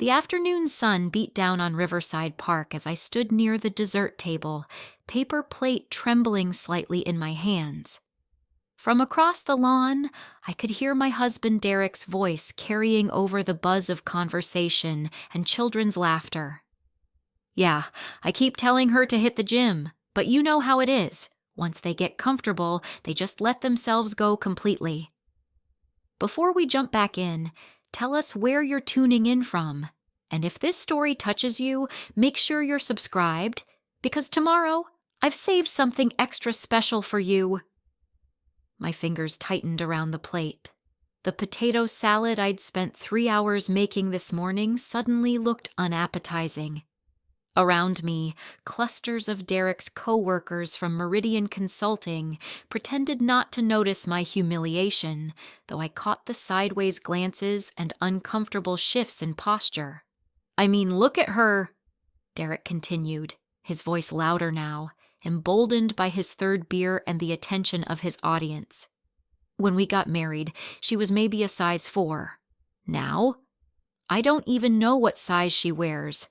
The afternoon sun beat down on Riverside Park as I stood near the dessert table, paper plate trembling slightly in my hands. From across the lawn, I could hear my husband Derek's voice carrying over the buzz of conversation and children's laughter. "Yeah, I keep telling her to hit the gym, but you know how it is. Once they get comfortable, they just let themselves go completely." Before we jump back in, tell us where you're tuning in from. And if this story touches you, make sure you're subscribed, because tomorrow I've saved something extra special for you. My fingers tightened around the plate. The potato salad I'd spent 3 hours making this morning suddenly looked unappetizing. Around me, clusters of Derek's co-workers from Meridian Consulting pretended not to notice my humiliation, though I caught the sideways glances and uncomfortable shifts in posture. "I mean, look at her," Derek continued, his voice louder now, emboldened by his third beer and the attention of his audience. "When we got married, she was maybe a size 4. Now, I don't even know what size she wears.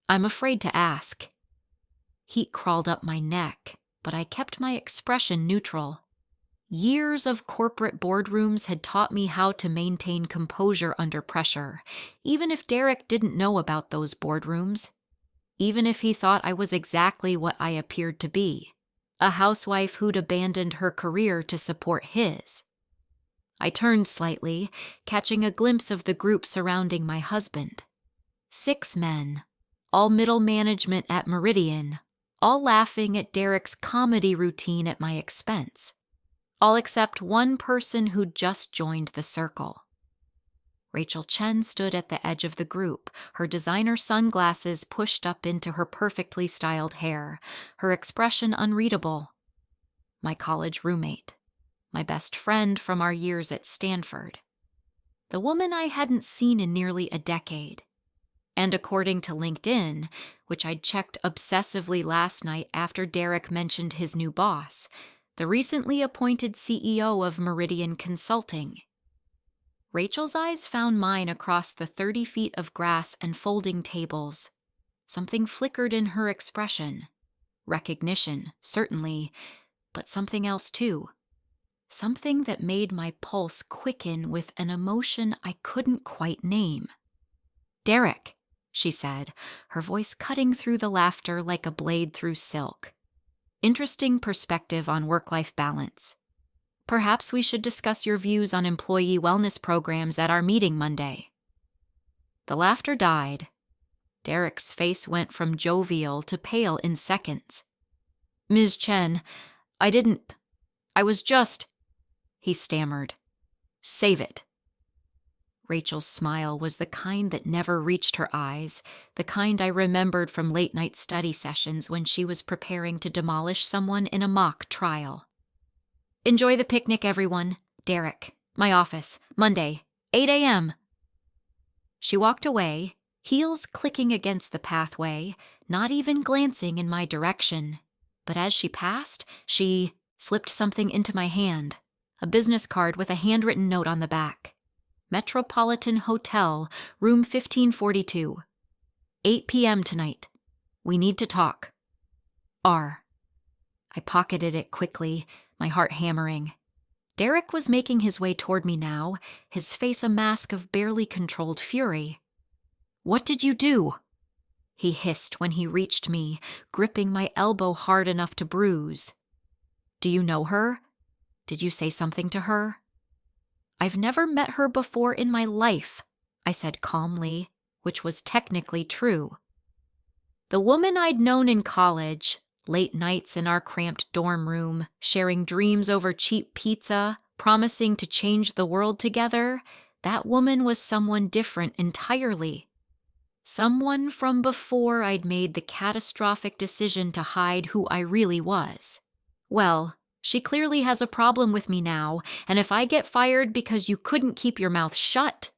I'm afraid to ask." Heat crawled up my neck, but I kept my expression neutral. Years of corporate boardrooms had taught me how to maintain composure under pressure, even if Derek didn't know about those boardrooms. Even if he thought I was exactly what I appeared to be, a housewife who'd abandoned her career to support his. I turned slightly, catching a glimpse of the group surrounding my husband. 6 men, all middle management at Meridian, all laughing at Derek's comedy routine at my expense. All except one person who'd just joined the circle. Rachel Chen stood at the edge of the group, her designer sunglasses pushed up into her perfectly styled hair, her expression unreadable. My college roommate, my best friend from our years at Stanford. The woman I hadn't seen in nearly a decade. And according to LinkedIn, which I'd checked obsessively last night after Derek mentioned his new boss, the recently appointed CEO of Meridian Consulting. Rachel's eyes found mine across the 30 feet of grass and folding tables. Something flickered in her expression. Recognition, certainly, but something else too. Something that made my pulse quicken with an emotion I couldn't quite name. "Derek," she said, her voice cutting through the laughter like a blade through silk. "Interesting perspective on work-life balance. Perhaps we should discuss your views on employee wellness programs at our meeting Monday." The laughter died. Derek's face went from jovial to pale in seconds. "Ms. Chen, I was just," he stammered. "Save it." Rachel's smile was the kind that never reached her eyes, the kind I remembered from late-night study sessions when she was preparing to demolish someone in a mock trial. "Enjoy the picnic, everyone. Derek, my office, Monday, 8 a.m. She walked away, heels clicking against the pathway, not even glancing in my direction. But as she passed, she slipped something into my hand, a business card with a handwritten note on the back. "Metropolitan Hotel, room 1542. 8 p.m. tonight. We need to talk. R." I pocketed it quickly, my heart hammering. Derek was making his way toward me now, his face a mask of barely controlled fury. "What did you do?" he hissed when he reached me, gripping my elbow hard enough to bruise. "Do you know her? Did you say something to her?" "I've never met her before in my life," I said calmly, which was technically true. The woman I'd known in college, late nights in our cramped dorm room, sharing dreams over cheap pizza, promising to change the world together, that woman was someone different entirely. Someone from before I'd made the catastrophic decision to hide who I really was. Well, she clearly has a problem with me now, and if I get fired because you couldn't keep your mouth shut.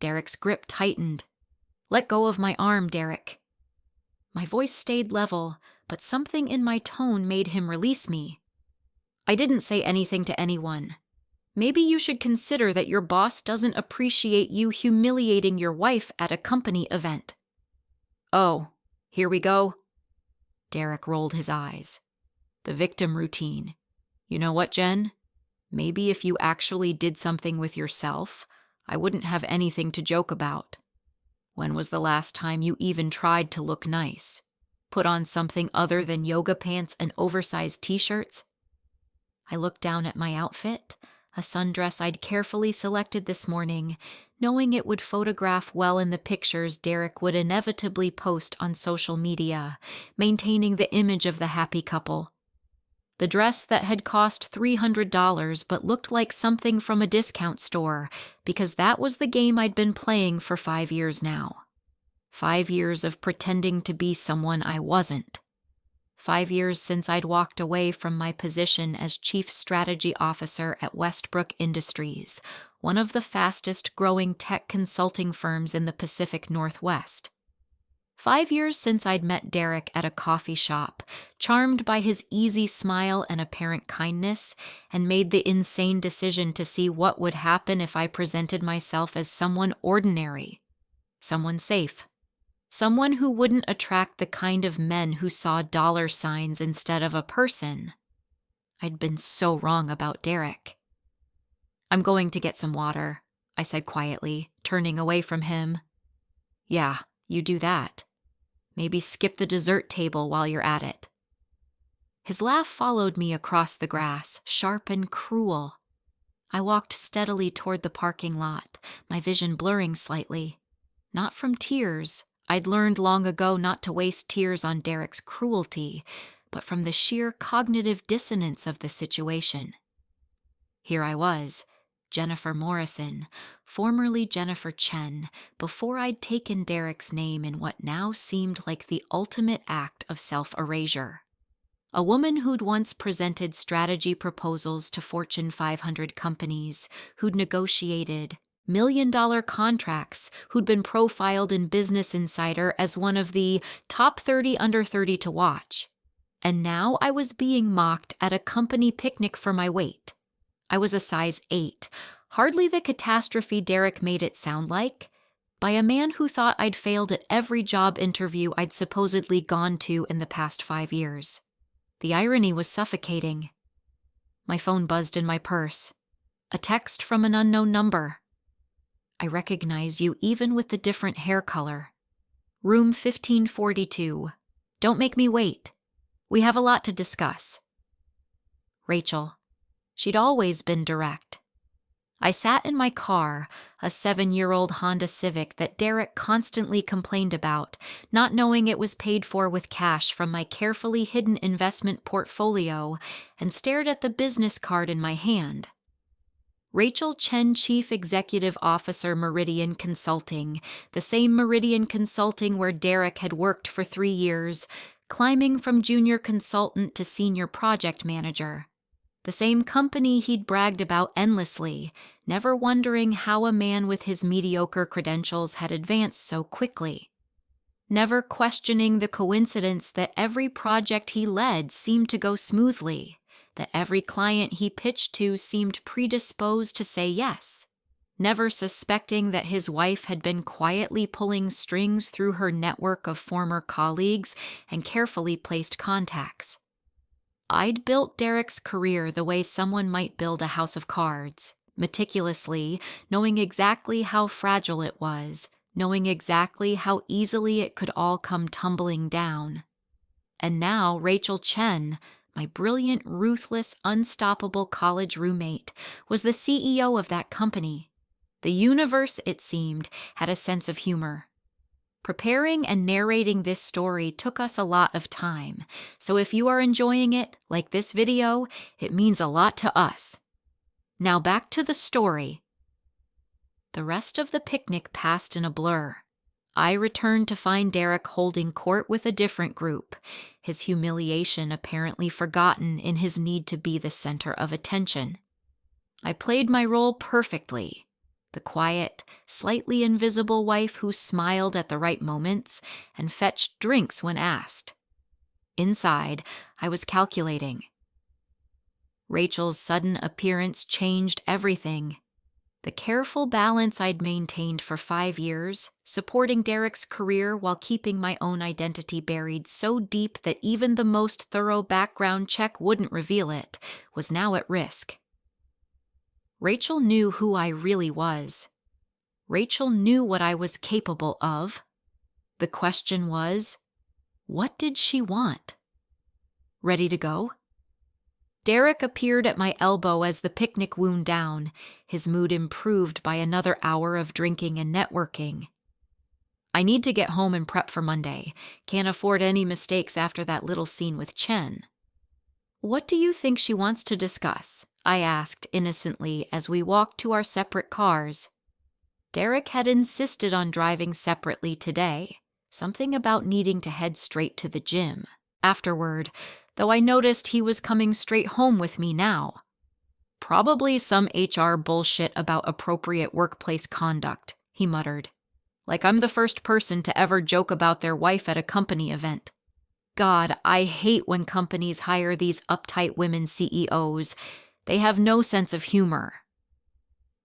Derek's grip tightened. "Let go of my arm, Derek." My voice stayed level, but something in my tone made him release me. "I didn't say anything to anyone. Maybe you should consider that your boss doesn't appreciate you humiliating your wife at a company event." "Oh, here we go." Derek rolled his eyes. "The victim routine. You know what, Jen? Maybe if you actually did something with yourself, I wouldn't have anything to joke about. When was the last time you even tried to look nice? Put on something other than yoga pants and oversized t-shirts?" I looked down at my outfit, a sundress I'd carefully selected this morning, knowing it would photograph well in the pictures Derek would inevitably post on social media, maintaining the image of the happy couple. The dress that had cost $300 but looked like something from a discount store, because that was the game I'd been playing for 5 years now. 5 years of pretending to be someone I wasn't. 5 years since I'd walked away from my position as Chief Strategy Officer at Westbrook Industries, one of the fastest growing tech consulting firms in the Pacific Northwest. 5 years since I'd met Derek at a coffee shop, charmed by his easy smile and apparent kindness, and made the insane decision to see what would happen if I presented myself as someone ordinary, someone safe, someone who wouldn't attract the kind of men who saw dollar signs instead of a person. I'd been so wrong about Derek. "I'm going to get some water," I said quietly, turning away from him. "Yeah, you do that. Maybe skip the dessert table while you're at it." His laugh followed me across the grass, sharp and cruel. I walked steadily toward the parking lot, my vision blurring slightly. Not from tears. I'd learned long ago not to waste tears on Derek's cruelty, but from the sheer cognitive dissonance of the situation. Here I was, Jennifer Morrison, formerly Jennifer Chen, before I'd taken Derek's name in what now seemed like the ultimate act of self-erasure. A woman who'd once presented strategy proposals to Fortune 500 companies, who'd negotiated million-dollar contracts, who'd been profiled in Business Insider as one of the top 30 under 30 to watch. And now I was being mocked at a company picnic for my weight. I was a size 8, hardly the catastrophe Derek made it sound like, by a man who thought I'd failed at every job interview I'd supposedly gone to in the past 5 years. The irony was suffocating. My phone buzzed in my purse. A text from an unknown number. "I recognize you even with the different hair color. Room 1542. Don't make me wait. We have a lot to discuss." Rachel. She'd always been direct. I sat in my car, a 7-year-old Honda Civic that Derek constantly complained about, not knowing it was paid for with cash from my carefully hidden investment portfolio, and stared at the business card in my hand. Rachel Chen, Chief Executive Officer, Meridian Consulting, the same Meridian Consulting where Derek had worked for 3 years, climbing from junior consultant to senior project manager. The same company he'd bragged about endlessly, never wondering how a man with his mediocre credentials had advanced so quickly. Never questioning the coincidence that every project he led seemed to go smoothly, that every client he pitched to seemed predisposed to say yes. Never suspecting that his wife had been quietly pulling strings through her network of former colleagues and carefully placed contacts. I'd built Derek's career the way someone might build a house of cards, meticulously, knowing exactly how fragile it was, knowing exactly how easily it could all come tumbling down. And now Rachel Chen, my brilliant, ruthless, unstoppable college roommate, was the CEO of that company. The universe, it seemed, had a sense of humor. Preparing and narrating this story took us a lot of time, so if you are enjoying it, like this video, it means a lot to us. Now back to the story. The rest of the picnic passed in a blur. I returned to find Derek holding court with a different group, his humiliation apparently forgotten in his need to be the center of attention. I played my role perfectly. The quiet, slightly invisible wife who smiled at the right moments and fetched drinks when asked. Inside, I was calculating. Rachel's sudden appearance changed everything. The careful balance I'd maintained for 5 years, supporting Derek's career while keeping my own identity buried so deep that even the most thorough background check wouldn't reveal it, was now at risk. Rachel knew who I really was. Rachel knew what I was capable of. The question was, what did she want? Ready to go? Derek appeared at my elbow as the picnic wound down, his mood improved by another hour of drinking and networking. I need to get home and prep for Monday. Can't afford any mistakes after that little scene with Chen. What do you think she wants to discuss? I asked innocently as we walked to our separate cars. Derek had insisted on driving separately today, something about needing to head straight to the gym. Afterward, though I noticed he was coming straight home with me now. Probably some HR bullshit about appropriate workplace conduct, he muttered. Like I'm the first person to ever joke about their wife at a company event. God, I hate when companies hire these uptight women CEOs. They have no sense of humor.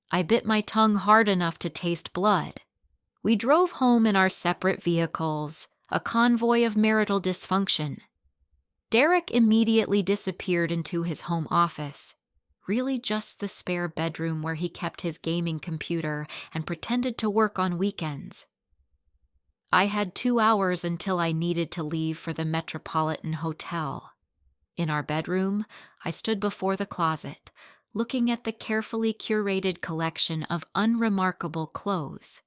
I bit my tongue hard enough to taste blood. We drove home in our separate vehicles, a convoy of marital dysfunction. Derek immediately disappeared into his home office, really just the spare bedroom where he kept his gaming computer and pretended to work on weekends. I had 2 hours until I needed to leave for the Metropolitan Hotel. In our bedroom, I stood before the closet, looking at the carefully curated collection of unremarkable clothes.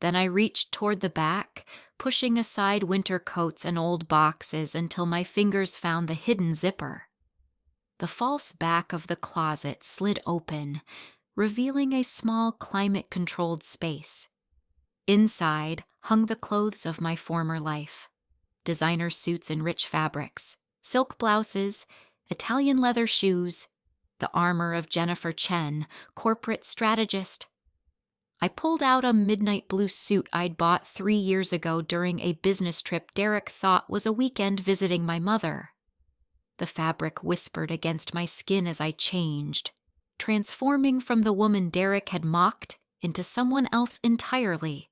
Then I reached toward the back, pushing aside winter coats and old boxes until my fingers found the hidden zipper. The false back of the closet slid open, revealing a small climate-controlled space. Inside hung the clothes of my former life. Designer suits in rich fabrics, silk blouses, Italian leather shoes, the armor of Jennifer Chen, corporate strategist. I pulled out a midnight blue suit I'd bought 3 years ago during a business trip Derek thought was a weekend visiting my mother. The fabric whispered against my skin as I changed, transforming from the woman Derek had mocked into someone else entirely.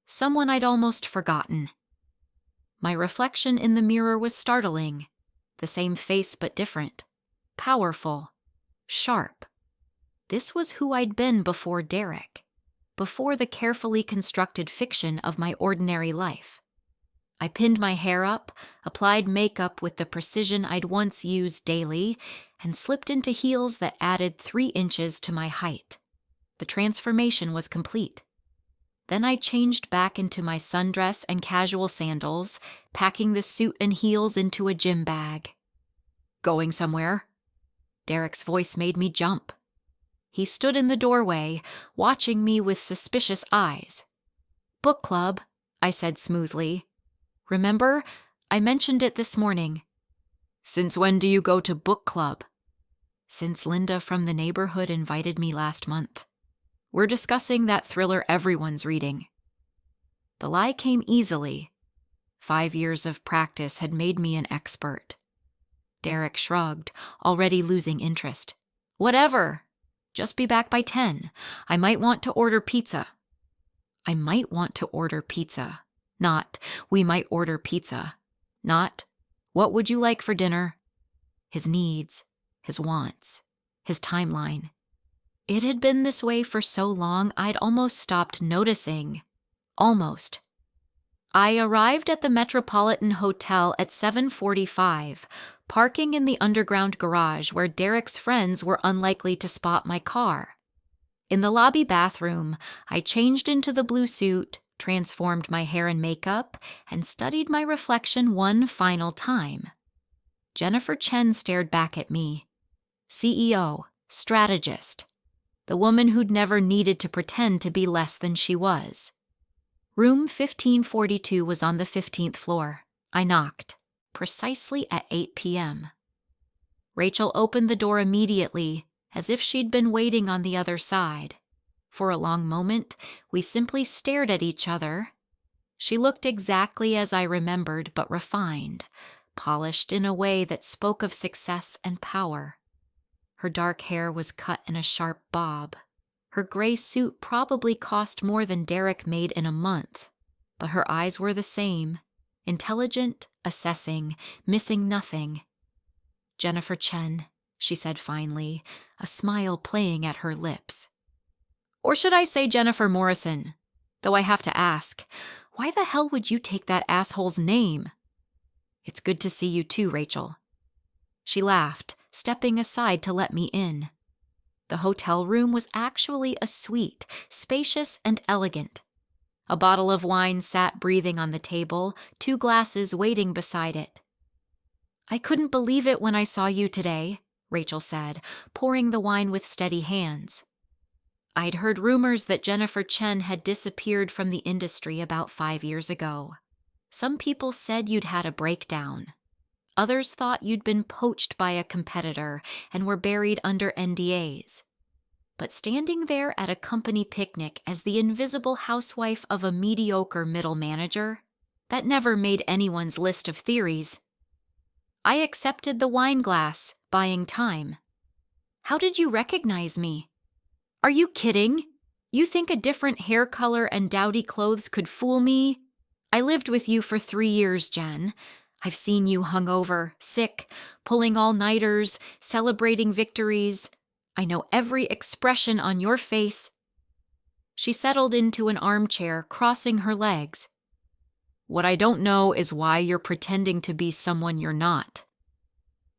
Someone I'd almost forgotten. My reflection in the mirror was startling. The same face but different. Powerful. Sharp. This was who I'd been before Derek. Before the carefully constructed fiction of my ordinary life. I pinned my hair up, applied makeup with the precision I'd once used daily, and slipped into heels that added 3 inches to my height. The transformation was complete. Then I changed back into my sundress and casual sandals, packing the suit and heels into a gym bag. Going somewhere? Derek's voice made me jump. He stood in the doorway, watching me with suspicious eyes. Book club, I said smoothly. Remember, I mentioned it this morning. Since when do you go to book club? Since Linda from the neighborhood invited me last month. We're discussing that thriller everyone's reading. The lie came easily. 5 years of practice had made me an expert. Derek shrugged, already losing interest. Whatever. Just be back by 10. I might want to order pizza. I might want to order pizza. Not, we might order pizza. Not, what would you like for dinner? His needs, his wants, his timeline. It had been this way for so long I'd almost stopped noticing. Almost. I arrived at the Metropolitan Hotel at 7:45, parking in the underground garage where Derek's friends were unlikely to spot my car. In the lobby bathroom, I changed into the blue suit, transformed my hair and makeup, and studied my reflection one final time. Jennifer Chen stared back at me. CEO, strategist. The woman who'd never needed to pretend to be less than she was. Room 1542 was on the 15th floor. I knocked, precisely at 8 p.m. Rachel opened the door immediately, as if she'd been waiting on the other side. For a long moment, we simply stared at each other. She looked exactly as I remembered, but refined, polished in a way that spoke of success and power. Her dark hair was cut in a sharp bob. Her gray suit probably cost more than Derek made in a month, but her eyes were the same, intelligent, assessing, missing nothing. "Jennifer Chen," she said finally, a smile playing at her lips. "Or should I say Jennifer Morrison? Though I have to ask, why the hell would you take that asshole's name?" "It's good to see you too, Rachel." She laughed, stepping aside to let me in. The hotel room was actually a suite, spacious and elegant. A bottle of wine sat breathing on the table, 2 glasses waiting beside it. "I couldn't believe it when I saw you today," Rachel said, pouring the wine with steady hands. "I'd heard rumors that Jennifer Chen had disappeared from the industry about 5 years ago. Some people said you'd had a breakdown. Others thought you'd been poached by a competitor and were buried under NDAs. But standing there at a company picnic as the invisible housewife of a mediocre middle manager, that never made anyone's list of theories. I accepted the wine glass, buying time. How did you recognize me? Are you kidding? You think a different hair color and dowdy clothes could fool me? I lived with you for 3 years, Jen. I've seen you hungover, sick, pulling all-nighters, celebrating victories. I know every expression on your face." She settled into an armchair, crossing her legs. "What I don't know is why you're pretending to be someone you're not.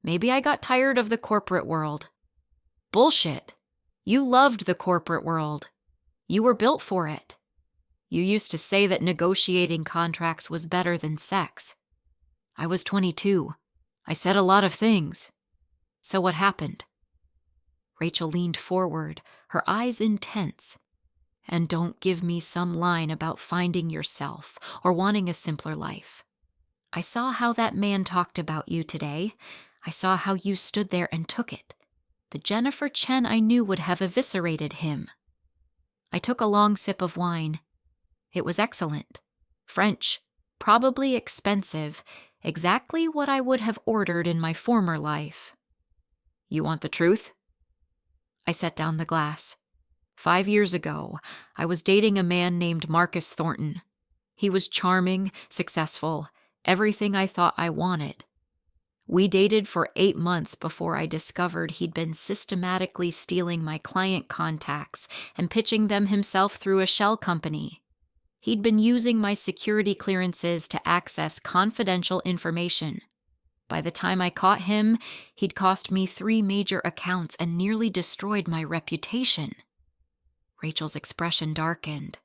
Maybe I got tired of the corporate world." "Bullshit. You loved the corporate world. You were built for it. You used to say that negotiating contracts was better than sex. I was 22. I said a lot of things. So what happened?" Rachel leaned forward, her eyes intense. "And don't give me some line about finding yourself or wanting a simpler life. I saw how that man talked about you today. I saw how you stood there and took it. The Jennifer Chen I knew would have eviscerated him." I took a long sip of wine. It was excellent. French, probably expensive, exactly what I would have ordered in my former life. "You want the truth?" I set down the glass. 5 years ago, I was dating a man named Marcus Thornton. He was charming, successful, everything I thought I wanted. We dated for 8 months before I discovered he'd been systematically stealing my client contacts and pitching them himself through a shell company. He'd been using my security clearances to access confidential information. By the time I caught him, he'd cost me 3 major accounts and nearly destroyed my reputation. Rachel's expression darkened.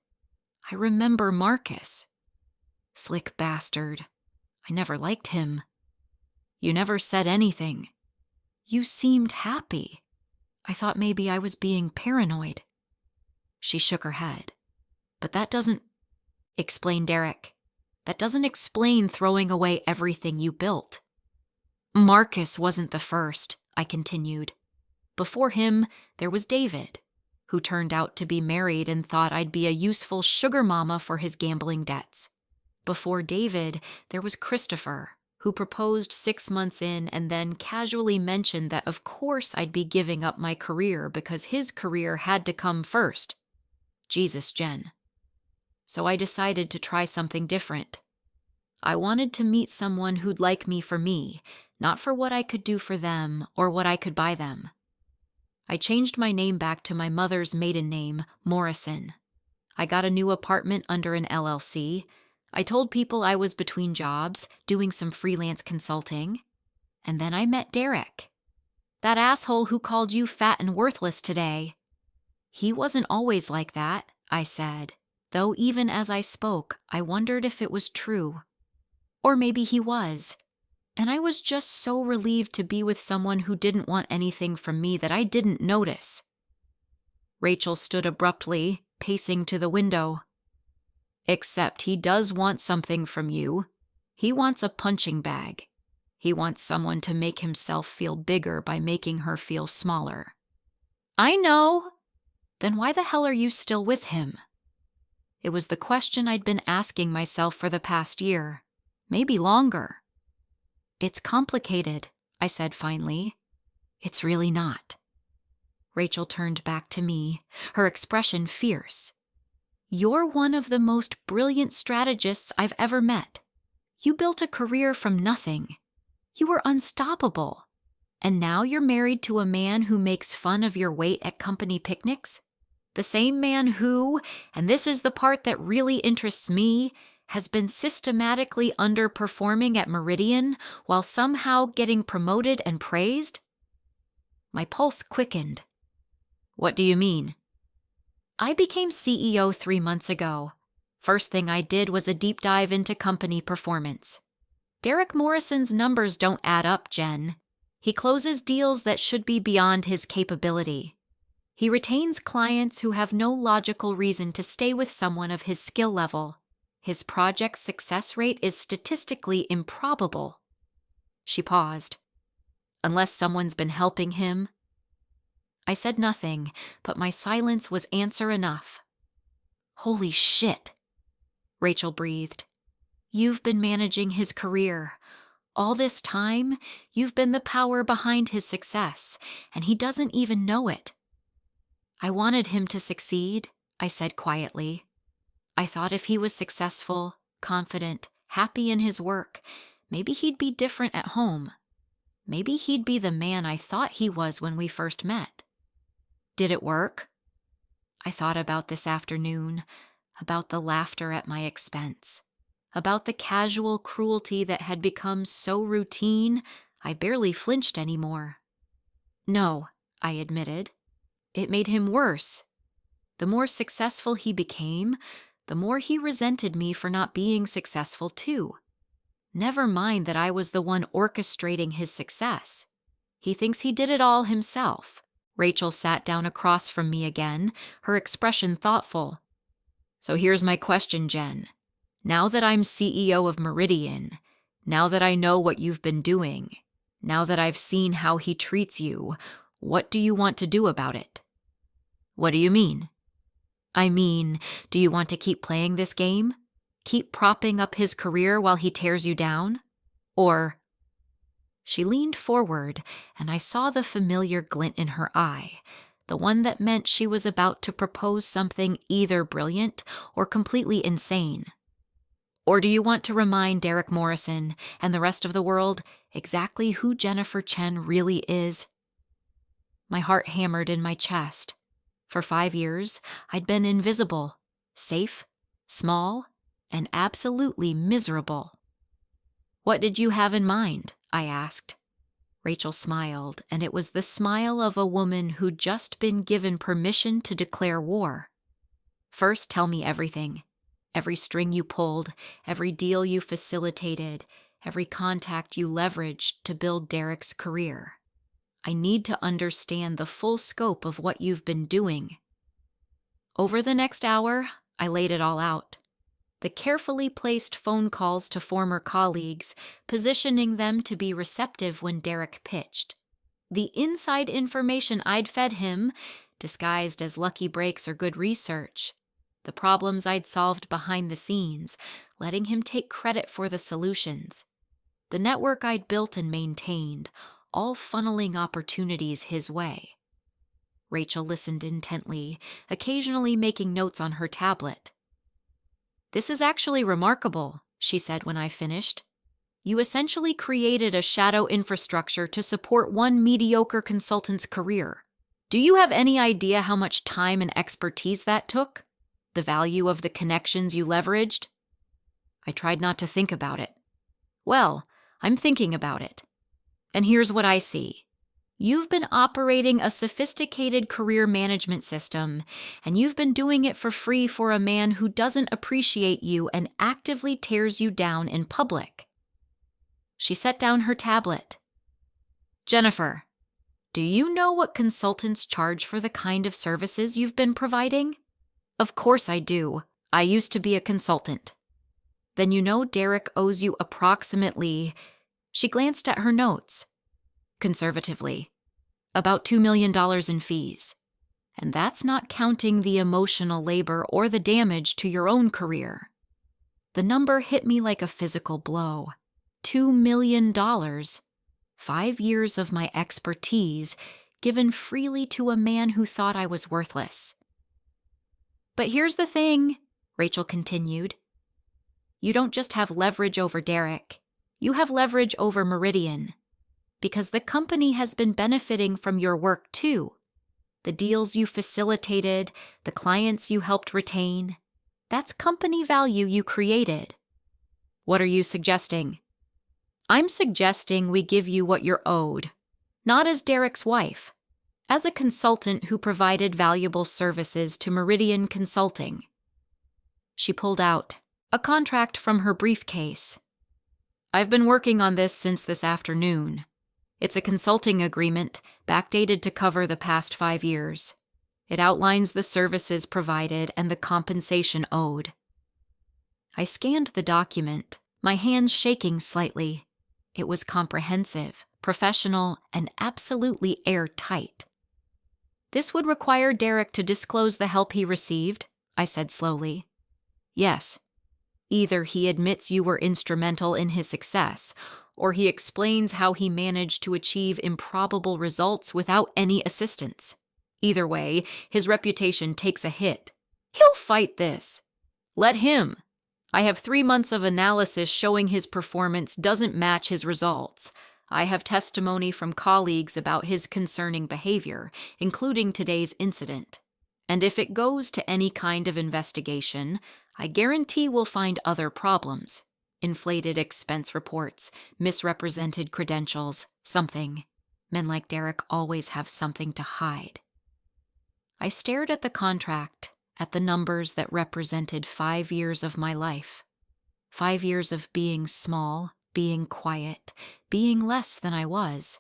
I remember Marcus. Slick bastard. I never liked him. You never said anything. You seemed happy. I thought maybe I was being paranoid. She shook her head. But that doesn't explain, Derek. That doesn't explain throwing away everything you built. Marcus wasn't the first, I continued. Before him, there was David, who turned out to be married and thought I'd be a useful sugar mama for his gambling debts. Before David, there was Christopher, who proposed 6 months in and then casually mentioned that of course I'd be giving up my career because his career had to come first. Jesus, Jen. So I decided to try something different. I wanted to meet someone who'd like me for me, not for what I could do for them or what I could buy them. I changed my name back to my mother's maiden name, Morrison. I got a new apartment under an LLC. I told people I was between jobs, doing some freelance consulting. And then I met Derek. That asshole who called you fat and worthless today. He wasn't always like that, I said, though even as I spoke, I wondered if it was true. Or maybe he was. And I was just so relieved to be with someone who didn't want anything from me that I didn't notice. Rachel stood abruptly, pacing to the window. Except he does want something from you. He wants a punching bag. He wants someone to make himself feel bigger by making her feel smaller. I know. Then why the hell are you still with him? It was the question I'd been asking myself for the past year, maybe longer. It's complicated, I said finally. It's really not. Rachel turned back to me, her expression fierce. You're one of the most brilliant strategists I've ever met. You built a career from nothing. You were unstoppable. And now you're married to a man who makes fun of your weight at company picnics? The same man who, and this is the part that really interests me, has been systematically underperforming at Meridian while somehow getting promoted and praised? My pulse quickened. What do you mean? I became CEO 3 months ago. First thing I did was a deep dive into company performance. Derek Morrison's numbers don't add up, Jen. He closes deals that should be beyond his capability. He retains clients who have no logical reason to stay with someone of his skill level. His project success rate is statistically improbable. She paused. Unless someone's been helping him. I said nothing, but my silence was answer enough. Holy shit, Rachel breathed. You've been managing his career. All this time, you've been the power behind his success, and he doesn't even know it. I wanted him to succeed, I said quietly. I thought if he was successful, confident, happy in his work, maybe he'd be different at home. Maybe he'd be the man I thought he was when we first met. Did it work? I thought about this afternoon, about the laughter at my expense, about the casual cruelty that had become so routine I barely flinched anymore. No, I admitted. It made him worse. The more successful he became, the more he resented me for not being successful too. Never mind that I was the one orchestrating his success. He thinks he did it all himself. Rachel sat down across from me again, her expression thoughtful. So here's my question, Jen. Now that I'm CEO of Meridian, now that I know what you've been doing, now that I've seen how he treats you, what do you want to do about it? What do you mean? I mean, do you want to keep playing this game? Keep propping up his career while he tears you down? Or... She leaned forward, and I saw the familiar glint in her eye, the one that meant she was about to propose something either brilliant or completely insane. Or do you want to remind Derek Morrison and the rest of the world exactly who Jennifer Chen really is? My heart hammered in my chest. For 5 years, I'd been invisible, safe, small, and absolutely miserable. What did you have in mind? I asked. Rachel smiled, and it was the smile of a woman who'd just been given permission to declare war. First, tell me everything. Every string you pulled, every deal you facilitated, every contact you leveraged to build Derek's career. I need to understand the full scope of what you've been doing. Over the next hour, I laid it all out. The carefully placed phone calls to former colleagues, positioning them to be receptive when Derek pitched. The inside information I'd fed him, disguised as lucky breaks or good research. The problems I'd solved behind the scenes, letting him take credit for the solutions. The network I'd built and maintained, all funneling opportunities his way. Rachel listened intently, occasionally making notes on her tablet. This is actually remarkable, she said when I finished. You essentially created a shadow infrastructure to support one mediocre consultant's career. Do you have any idea how much time and expertise that took? The value of the connections you leveraged? I tried not to think about it. Well, I'm thinking about it. And here's what I see. You've been operating a sophisticated career management system, and you've been doing it for free for a man who doesn't appreciate you and actively tears you down in public. She set down her tablet. Jennifer, do you know what consultants charge for the kind of services you've been providing? Of course I do. I used to be a consultant. Then you know Derek owes you approximately... She glanced at her notes. Conservatively, about $2 million in fees. And that's not counting the emotional labor or the damage to your own career. The number hit me like a physical blow. $2 million. 5 years of my expertise given freely to a man who thought I was worthless. But here's the thing, Rachel continued. You don't just have leverage over Derek. You have leverage over Meridian. Because the company has been benefiting from your work too. The deals you facilitated, the clients you helped retain. That's company value you created. What are you suggesting? I'm suggesting we give you what you're owed. Not as Derek's wife. As a consultant who provided valuable services to Meridian Consulting. She pulled out a contract from her briefcase. I've been working on this since this afternoon. It's a consulting agreement, backdated to cover the past 5 years. It outlines the services provided and the compensation owed. I scanned the document, my hands shaking slightly. It was comprehensive, professional, and absolutely airtight. This would require Derek to disclose the help he received, I said slowly. Yes. Either he admits you were instrumental in his success, or he explains how he managed to achieve improbable results without any assistance. Either way, his reputation takes a hit. He'll fight this. Let him. I have 3 months of analysis showing his performance doesn't match his results. I have testimony from colleagues about his concerning behavior, including today's incident. And if it goes to any kind of investigation, I guarantee we'll find other problems. Inflated expense reports, misrepresented credentials, something. Men like Derek always have something to hide. I stared at the contract, at the numbers that represented 5 years of my life. 5 years of being small, being quiet, being less than I was.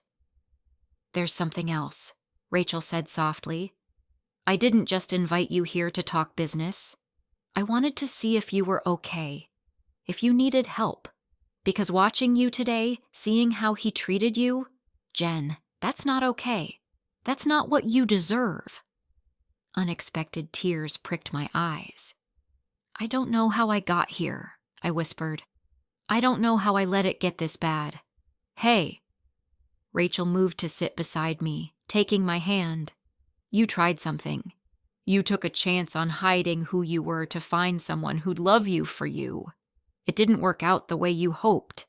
There's something else, Rachel said softly. I didn't just invite you here to talk business. I wanted to see if you were okay, if you needed help. Because watching you today, seeing how he treated you, Jen, that's not okay. That's not what you deserve. Unexpected tears pricked my eyes. I don't know how I got here, I whispered. I don't know how I let it get this bad. Hey. Rachel moved to sit beside me, taking my hand. You tried something. You took a chance on hiding who you were to find someone who'd love you for you. It didn't work out the way you hoped.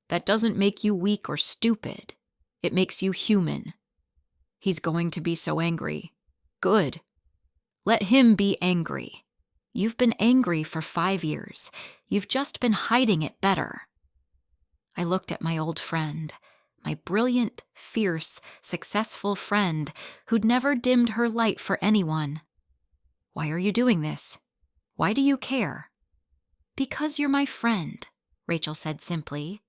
That doesn't make you weak or stupid. It makes you human. He's going to be so angry. Good. Let him be angry. You've been angry for 5 years. You've just been hiding it better. I looked at my old friend, my brilliant, fierce, successful friend who'd never dimmed her light for anyone. Why are you doing this? Why do you care? Because you're my friend, Rachel said simply.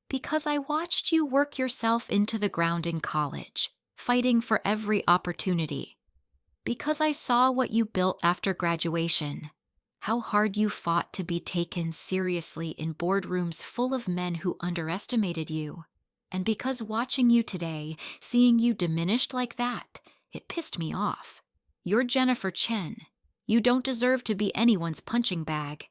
Because I watched you work yourself into the ground in college, fighting for every opportunity. Because I saw what you built after graduation, how hard you fought to be taken seriously in boardrooms full of men who underestimated you. And because watching you today, seeing you diminished like that, it pissed me off. You're Jennifer Chen. You don't deserve to be anyone's punching bag.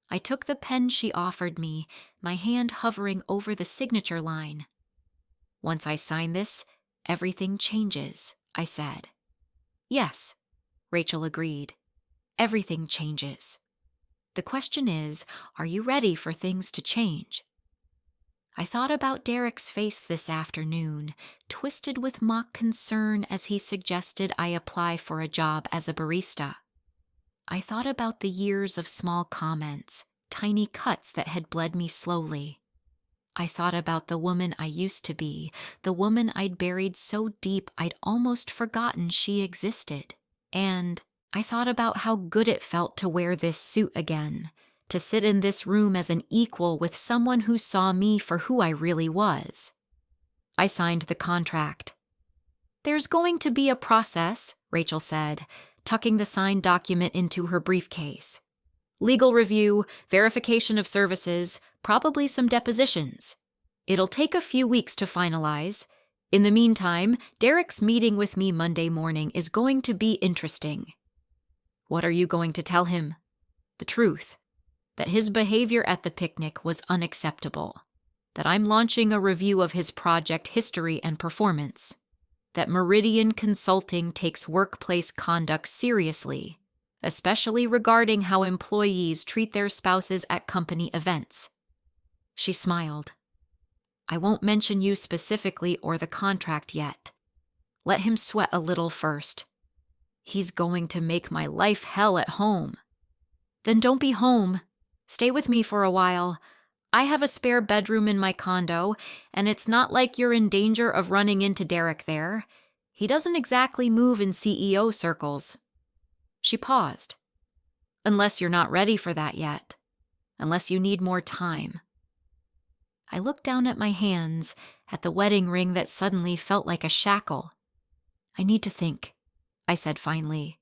I took the pen she offered me, my hand hovering over the signature line. Once I sign this, everything changes, I said. Yes, Rachel agreed. Everything changes. The question is, are you ready for things to change? I thought about Derek's face this afternoon, twisted with mock concern as he suggested I apply for a job as a barista. I thought about the years of small comments, tiny cuts that had bled me slowly. I thought about the woman I used to be, the woman I'd buried so deep I'd almost forgotten she existed. And I thought about how good it felt to wear this suit again, to sit in this room as an equal with someone who saw me for who I really was. I signed the contract. There's going to be a process, Rachel said, tucking the signed document into her briefcase. Legal review, verification of services, probably some depositions. It'll take a few weeks to finalize. In the meantime, Derek's meeting with me Monday morning is going to be interesting. What are you going to tell him? The truth. That his behavior at the picnic was unacceptable. That I'm launching a review of his project history and performance. that Meridian Consulting takes workplace conduct seriously, especially regarding how employees treat their spouses at company events. She smiled. I won't mention you specifically or the contract yet. Let him sweat a little first. He's going to make my life hell at home. Then don't be home. Stay with me for a while. I have a spare bedroom in my condo, and it's not like you're in danger of running into Derek there. He doesn't exactly move in CEO circles. She paused. Unless you're not ready for that yet. Unless you need more time. I looked down at my hands, at the wedding ring that suddenly felt like a shackle. I need to think, I said finally.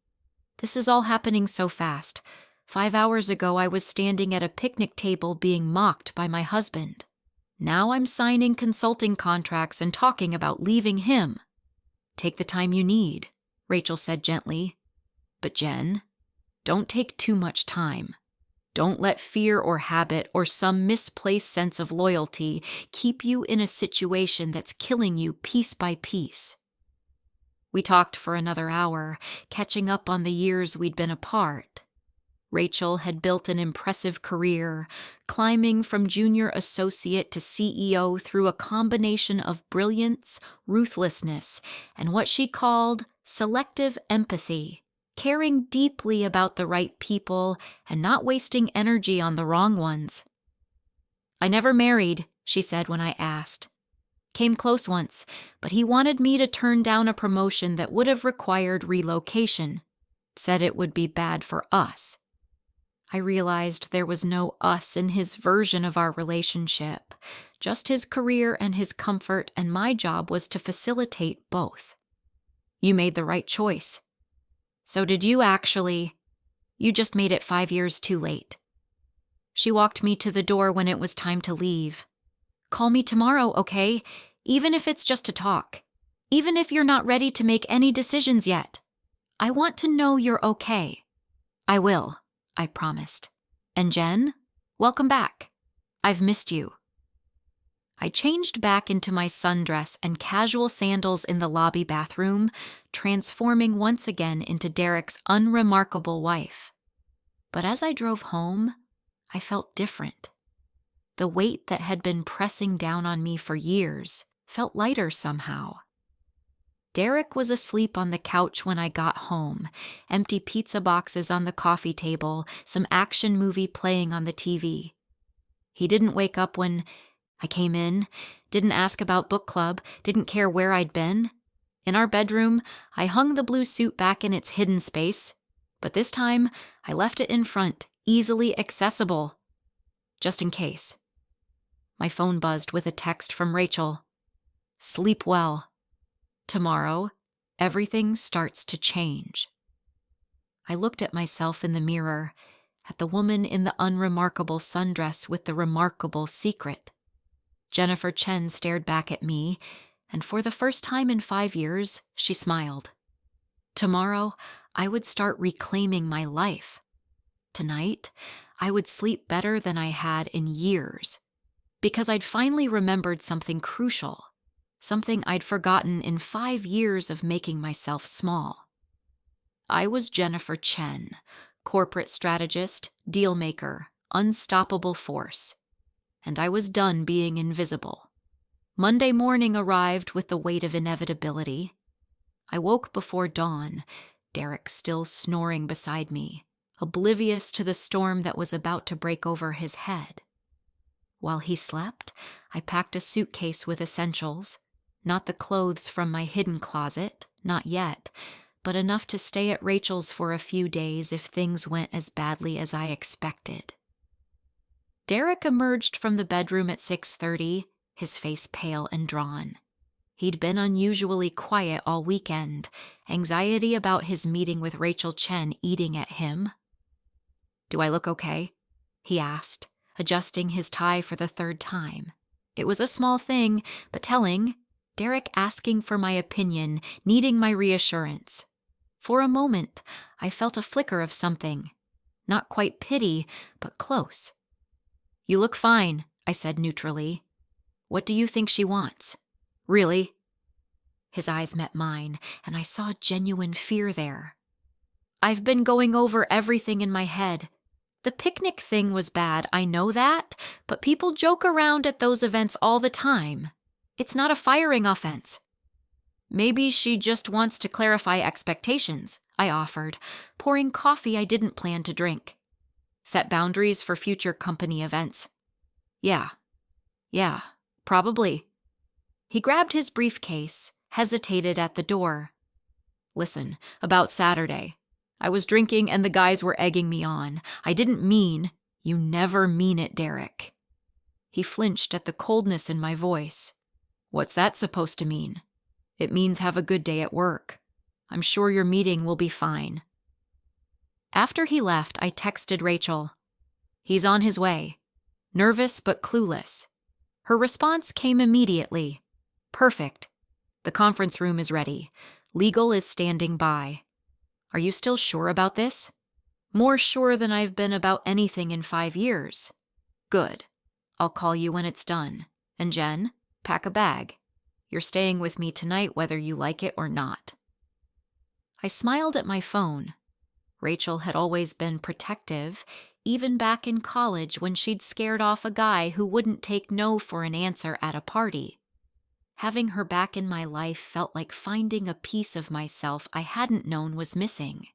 This is all happening so fast. 5 hours ago, I was standing at a picnic table being mocked by my husband. Now I'm signing consulting contracts and talking about leaving him. Take the time you need, Rachel said gently. But Jen, don't take too much time. Don't let fear or habit or some misplaced sense of loyalty keep you in a situation that's killing you piece by piece. We talked for another hour, catching up on the years we'd been apart. Rachel had built an impressive career, climbing from junior associate to CEO through a combination of brilliance, ruthlessness, and what she called selective empathy, caring deeply about the right people and not wasting energy on the wrong ones. I never married, she said when I asked. Came close once, but he wanted me to turn down a promotion that would have required relocation. Said it would be bad for us. I realized there was no us in his version of our relationship, just his career and his comfort, and my job was to facilitate both. You made the right choice. So did you actually. You just made it 5 years too late. She walked me to the door when it was time to leave. Call me tomorrow, okay? Even if it's just to talk. Even if you're not ready to make any decisions yet. I want to know you're okay. I will, I promised. And Jen, welcome back. I've missed you. I changed back into my sundress and casual sandals in the lobby bathroom, transforming once again into Derek's unremarkable wife. But as I drove home, I felt different. The weight that had been pressing down on me for years felt lighter somehow. Derek was asleep on the couch when I got home, empty pizza boxes on the coffee table, some action movie playing on the TV. He didn't wake up when I came in, didn't ask about book club, didn't care where I'd been. In our bedroom, I hung the blue suit back in its hidden space, but this time I left it in front, easily accessible, just in case. My phone buzzed with a text from Rachel. Sleep well. Tomorrow, everything starts to change. I looked at myself in the mirror, at the woman in the unremarkable sundress with the remarkable secret. Jennifer Chen stared back at me, and for the first time in 5 years, she smiled. Tomorrow, I would start reclaiming my life. Tonight, I would sleep better than I had in years, because I'd finally remembered something crucial, something I'd forgotten in 5 years of making myself small. I was Jennifer Chen, corporate strategist, deal maker, unstoppable force. And I was done being invisible. Monday morning arrived with the weight of inevitability. I woke before dawn, Derek still snoring beside me, oblivious to the storm that was about to break over his head. While he slept, I packed a suitcase with essentials, not the clothes from my hidden closet, not yet, but enough to stay at Rachel's for a few days if things went as badly as I expected. Derek emerged from the bedroom at 6:30, his face pale and drawn. He'd been unusually quiet all weekend, anxiety about his meeting with Rachel Chen eating at him. Do I look okay? He asked, adjusting his tie for the 3rd time. It was a small thing, but telling. Derek asking for my opinion, needing my reassurance. For a moment, I felt a flicker of something. Not quite pity, but close. You look fine, I said neutrally. What do you think she wants? Really? His eyes met mine, and I saw genuine fear there. I've been going over everything in my head. The picnic thing was bad, I know that, but people joke around at those events all the time. It's not a firing offense. Maybe she just wants to clarify expectations, I offered, pouring coffee I didn't plan to drink. Set boundaries for future company events. Yeah, probably. He grabbed his briefcase, hesitated at the door. Listen, about Saturday. I was drinking and the guys were egging me on. I didn't mean, you never mean it, Derek. He flinched at the coldness in my voice. What's that supposed to mean? It means have a good day at work. I'm sure your meeting will be fine. After he left, I texted Rachel. He's on his way. Nervous but clueless. Her response came immediately. Perfect. The conference room is ready. Legal is standing by. Are you still sure about this? More sure than I've been about anything in 5 years. Good. I'll call you when it's done. And Jen, pack a bag. You're staying with me tonight whether you like it or not. I smiled at my phone. Rachel had always been protective, even back in college when she'd scared off a guy who wouldn't take no for an answer at a party. Having her back in my life felt like finding a piece of myself I hadn't known was missing.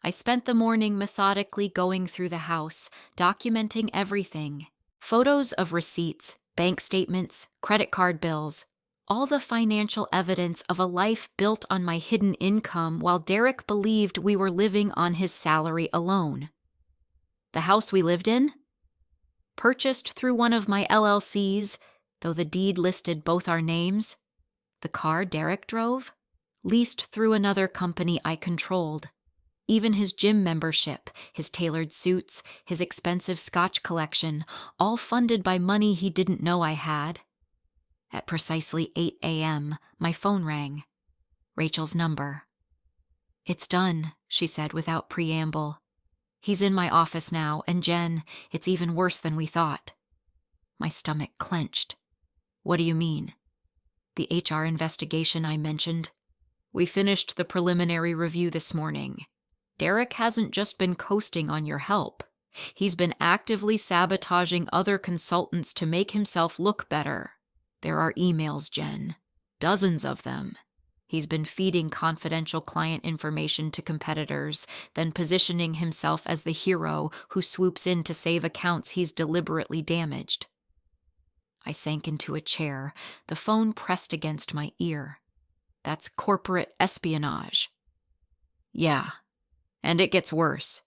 I spent the morning methodically going through the house, documenting everything. Photos of receipts, bank statements, credit card bills, all the financial evidence of a life built on my hidden income while Derek believed we were living on his salary alone. The house we lived in? Purchased through one of my LLCs, though the deed listed both our names. The car Derek drove? Leased through another company I controlled. Even his gym membership, his tailored suits, his expensive scotch collection, all funded by money he didn't know I had. At precisely 8 a.m., my phone rang. Rachel's number. It's done, she said without preamble. He's in my office now, and Jen, it's even worse than we thought. My stomach clenched. What do you mean? The HR investigation I mentioned. We finished the preliminary review this morning. Derek hasn't just been coasting on your help. He's been actively sabotaging other consultants to make himself look better. There are emails, Jen. Dozens of them. He's been feeding confidential client information to competitors, then positioning himself as the hero who swoops in to save accounts he's deliberately damaged. I sank into a chair, the phone pressed against my ear. That's corporate espionage. Yeah, and it gets worse.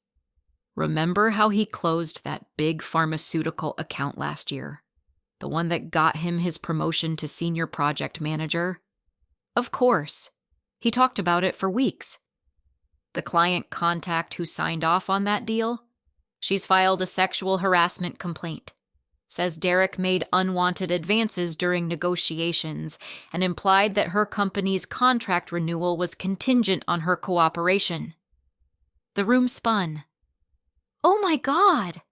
Remember how he closed that big pharmaceutical account last year? The one that got him his promotion to senior project manager? Of course. He talked about it for weeks. The client contact who signed off on that deal? She's filed a sexual harassment complaint. Says Derek made unwanted advances during negotiations and implied that her company's contract renewal was contingent on her cooperation. The room spun. Oh my God!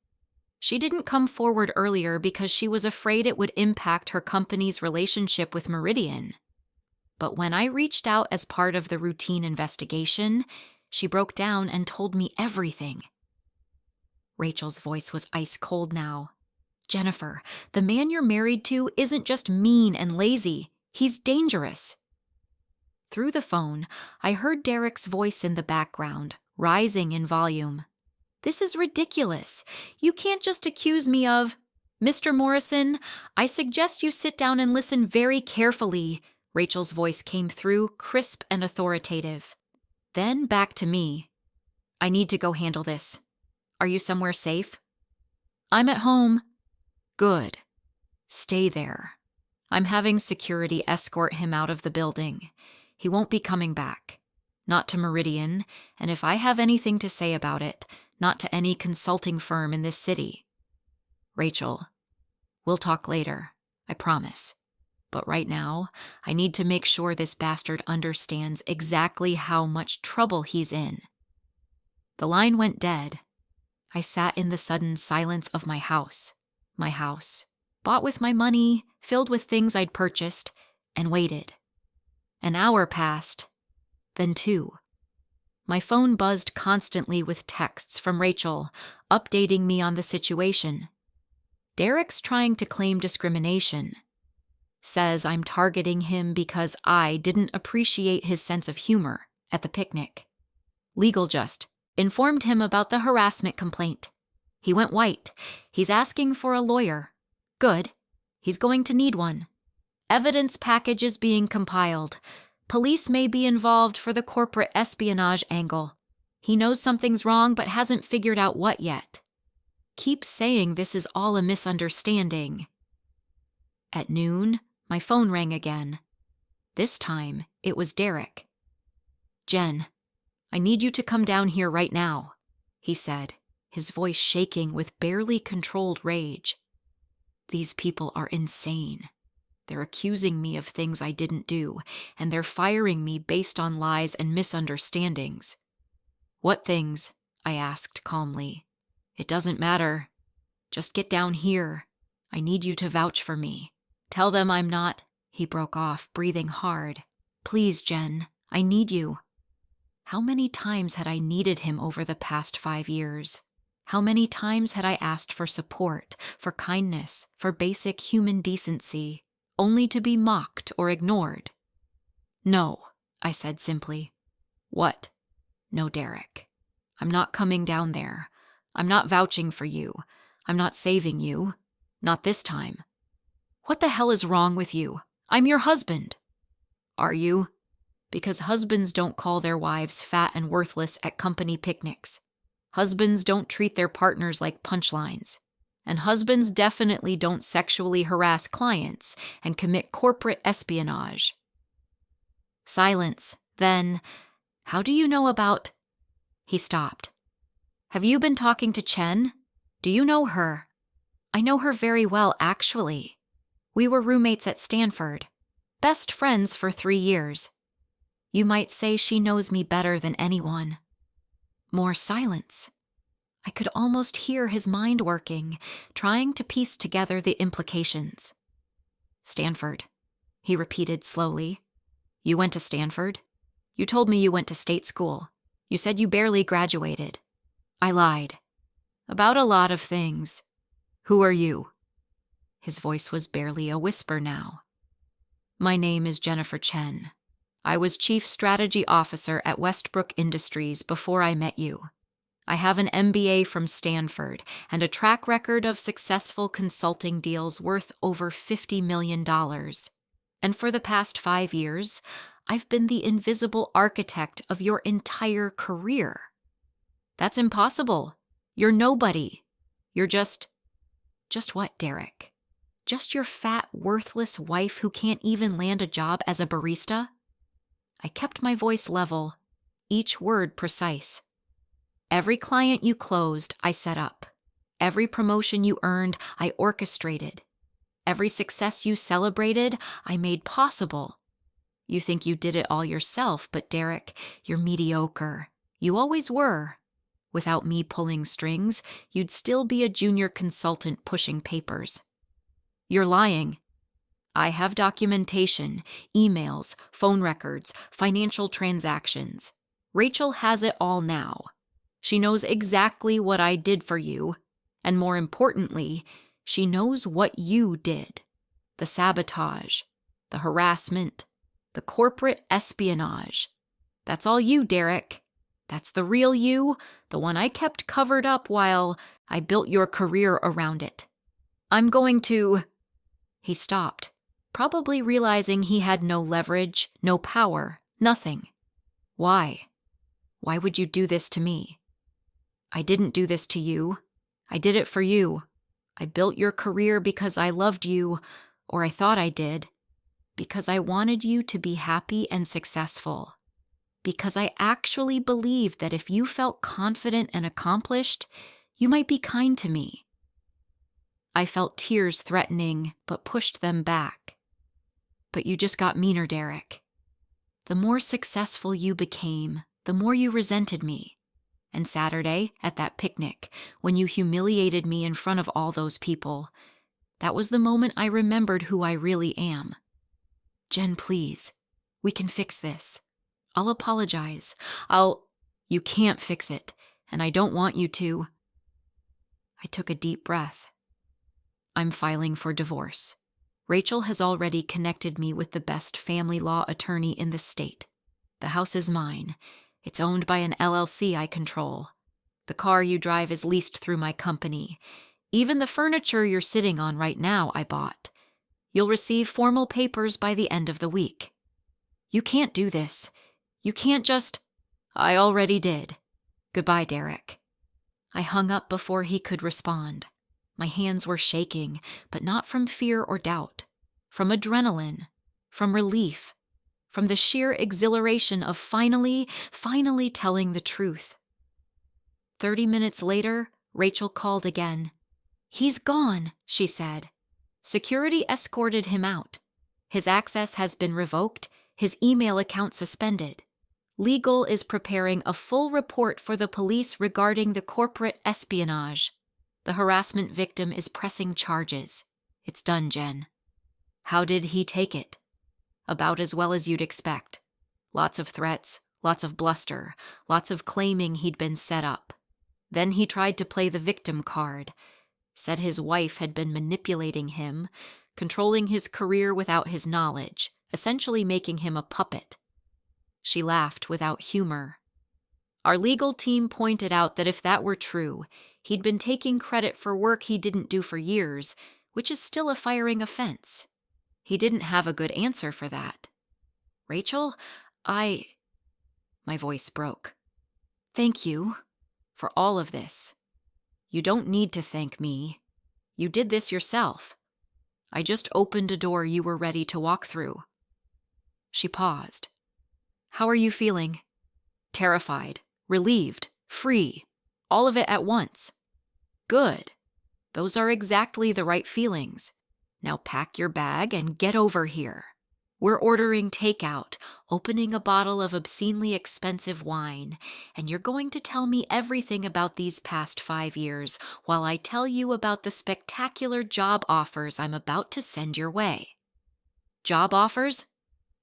She didn't come forward earlier because she was afraid it would impact her company's relationship with Meridian. But when I reached out as part of the routine investigation, she broke down and told me everything. Rachel's voice was ice cold now. Jennifer, the man you're married to isn't just mean and lazy. He's dangerous. Through the phone, I heard Derek's voice in the background, rising in volume. This is ridiculous. You can't just accuse me of... Mr. Morrison, I suggest you sit down and listen very carefully. Rachel's voice came through, crisp and authoritative. Then back to me. I need to go handle this. Are you somewhere safe? I'm at home. Good. Stay there. I'm having security escort him out of the building. He won't be coming back. Not to Meridian, and if I have anything to say about it, not to any consulting firm in this city. Rachel, we'll talk later, I promise. But right now, I need to make sure this bastard understands exactly how much trouble he's in. The line went dead. I sat in the sudden silence of my house, bought with my money, filled with things I'd purchased, and waited. An hour passed, then 2. My phone buzzed constantly with texts from Rachel, updating me on the situation. Derek's trying to claim discrimination. Says I'm targeting him because I didn't appreciate his sense of humor at the picnic. Legal just informed him about the harassment complaint. He went white. He's asking for a lawyer. Good. He's going to need one. Evidence package is being compiled. Police may be involved for the corporate espionage angle. He knows something's wrong but hasn't figured out what yet. Keeps saying this is all a misunderstanding. At noon, my phone rang again. This time, it was Derek. "Jen, I need you to come down here right now," he said, his voice shaking with barely controlled rage. "These people are insane. They're accusing me of things I didn't do, and they're firing me based on lies and misunderstandings." "What things?" I asked calmly. "It doesn't matter. Just get down here. I need you to vouch for me. Tell them I'm not—" He broke off, breathing hard. "Please, Jen, I need you." How many times had I needed him over the past 5 years? How many times had I asked for support, for kindness, for basic human decency, only to be mocked or ignored? "No," I said simply. "What?" "No, Derek. I'm not coming down there. I'm not vouching for you. I'm not saving you. Not this time." "What the hell is wrong with you? I'm your husband." "Are you?" Because husbands don't call their wives fat and worthless at company picnics. Husbands don't treat their partners like punchlines. And husbands definitely don't sexually harass clients and commit corporate espionage. Silence. Then, "How do you know about—" He stopped. "Have you been talking to Chen? Do you know her?" "I know her very well, actually. We were roommates at Stanford. Best friends for 3 years. You might say she knows me better than anyone." More silence. I could almost hear his mind working, trying to piece together the implications. "Stanford," he repeated slowly. "You went to Stanford? You told me you went to state school. You said you barely graduated." I lied. "About a lot of things. Who are you?" His voice was barely a whisper now. "My name is Jennifer Chen. I was Chief Strategy Officer at Westbrook Industries before I met you. I have an MBA from Stanford and a track record of successful consulting deals worth over $50 million. And for the past 5 years, I've been the invisible architect of your entire career." "That's impossible. You're nobody. You're just—" "Just what, Derek? Just your fat, worthless wife who can't even land a job as a barista?" I kept my voice level, each word precise. "Every client you closed, I set up. Every promotion you earned, I orchestrated. Every success you celebrated, I made possible. You think you did it all yourself, but Derek, you're mediocre. You always were. Without me pulling strings, you'd still be a junior consultant pushing papers." "You're lying." "I have documentation, emails, phone records, financial transactions. Rachel has it all now. She knows exactly what I did for you, and more importantly, she knows what you did. The sabotage, the harassment, the corporate espionage. That's all you, Derek. That's the real you, the one I kept covered up while I built your career around it. I'm going to—" He stopped, probably realizing he had no leverage, no power, nothing. "Why? Why would you do this to me?" "I didn't do this to you. I did it for you. I built your career because I loved you, or I thought I did. Because I wanted you to be happy and successful. Because I actually believed that if you felt confident and accomplished, you might be kind to me." I felt tears threatening, but pushed them back. "But you just got meaner, Derek. The more successful you became, the more you resented me. And Saturday, at that picnic, when you humiliated me in front of all those people, that was the moment I remembered who I really am. Jen, please. We can fix this. I'll apologize. You can't fix it, and I don't want you to. I took a deep breath. I'm filing for divorce. Rachel has already connected me with the best family law attorney in the state. The house is mine. It's owned by an LLC I control. The car you drive is leased through my company. Even the furniture you're sitting on right now I bought. You'll receive formal papers by the end of the week. You can't do this. You can't just... I already did. Goodbye, Derek. I hung up before he could respond. My hands were shaking, but not from fear or doubt. From adrenaline. From relief. From the sheer exhilaration of finally telling the truth. 30 minutes later, Rachel called again. He's gone, she said. Security escorted him out. His access has been revoked, his email account suspended. Legal is preparing a full report for the police regarding the corporate espionage. The harassment victim is pressing charges. It's done, Jen. How did he take it? About as well as you'd expect. Lots of threats, lots of bluster, lots of claiming he'd been set up. Then he tried to play the victim card. Said his wife had been manipulating him, controlling his career without his knowledge, essentially making him a puppet. She laughed without humor. Our legal team pointed out that if that were true, he'd been taking credit for work he didn't do for years, which is still a firing offense. He didn't have a good answer for that. Rachel, My voice broke. Thank you for all of this. You don't need to thank me. You did this yourself. I just opened a door you were ready to walk through. She paused. How are you feeling? Terrified, relieved, free, all of it at once. Good. Those are exactly the right feelings. Now pack your bag and get over here. We're ordering takeout, opening a bottle of obscenely expensive wine, and you're going to tell me everything about these past 5 years while I tell you about the spectacular job offers I'm about to send your way. Job offers?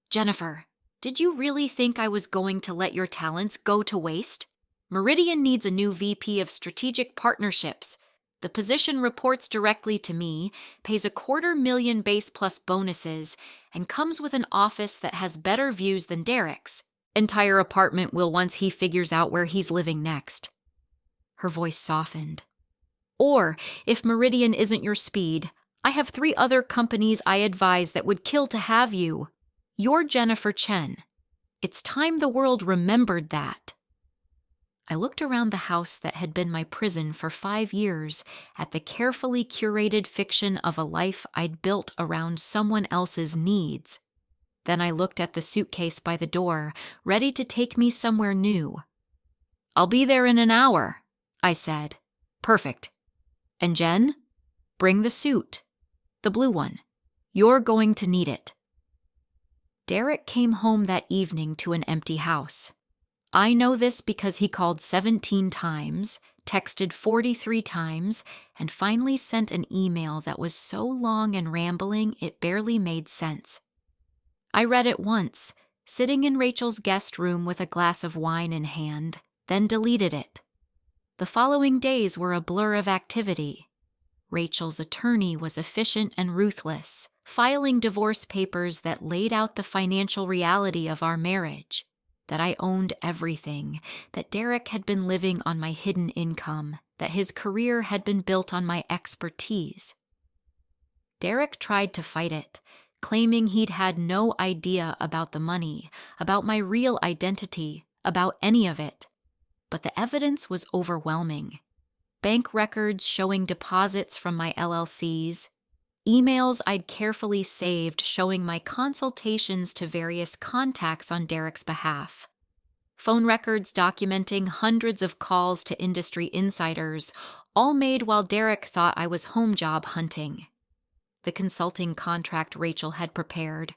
Jennifer, did you really think I was going to let your talents go to waste? Meridian needs a new VP of Strategic Partnerships. The position reports directly to me, pays $250,000 base plus bonuses, and comes with an office that has better views than Derek's. Entire apartment will once he figures out where he's living next. Her voice softened. Or, if Meridian isn't your speed, I have 3 other companies I advise that would kill to have you. You're Jennifer Chen. It's time the world remembered that. I looked around the house that had been my prison for 5 years at the carefully curated fiction of a life I'd built around someone else's needs. Then I looked at the suitcase by the door, ready to take me somewhere new. I'll be there in an hour, I said. Perfect. And Jen, bring the suit. The blue one. You're going to need it. Derek came home that evening to an empty house. I know this because he called 17 times, texted 43 times, and finally sent an email that was so long and rambling it barely made sense. I read it once, sitting in Rachel's guest room with a glass of wine in hand, then deleted it. The following days were a blur of activity. Rachel's attorney was efficient and ruthless, filing divorce papers that laid out the financial reality of our marriage. That I owned everything, that Derek had been living on my hidden income, that his career had been built on my expertise. Derek tried to fight it, claiming he'd had no idea about the money, about my real identity, about any of it. But the evidence was overwhelming. Bank records showing deposits from my LLCs, emails I'd carefully saved showing my consultations to various contacts on Derek's behalf. Phone records documenting hundreds of calls to industry insiders, all made while Derek thought I was home job hunting. The consulting contract Rachel had prepared,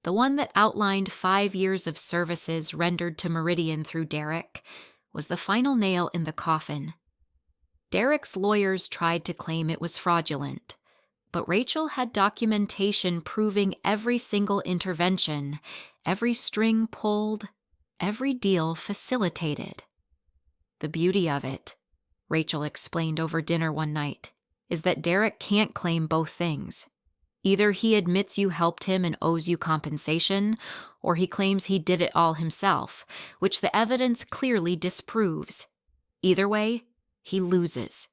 the one that outlined 5 years of services rendered to Meridian through Derek, was the final nail in the coffin. Derek's lawyers tried to claim it was fraudulent, But Rachel had documentation proving every single intervention, every string pulled, every deal facilitated. The beauty of it, Rachel explained over dinner one night, is that Derek can't claim both things. Either he admits you helped him and owes you compensation, or he claims he did it all himself, which the evidence clearly disproves. Either way, he loses.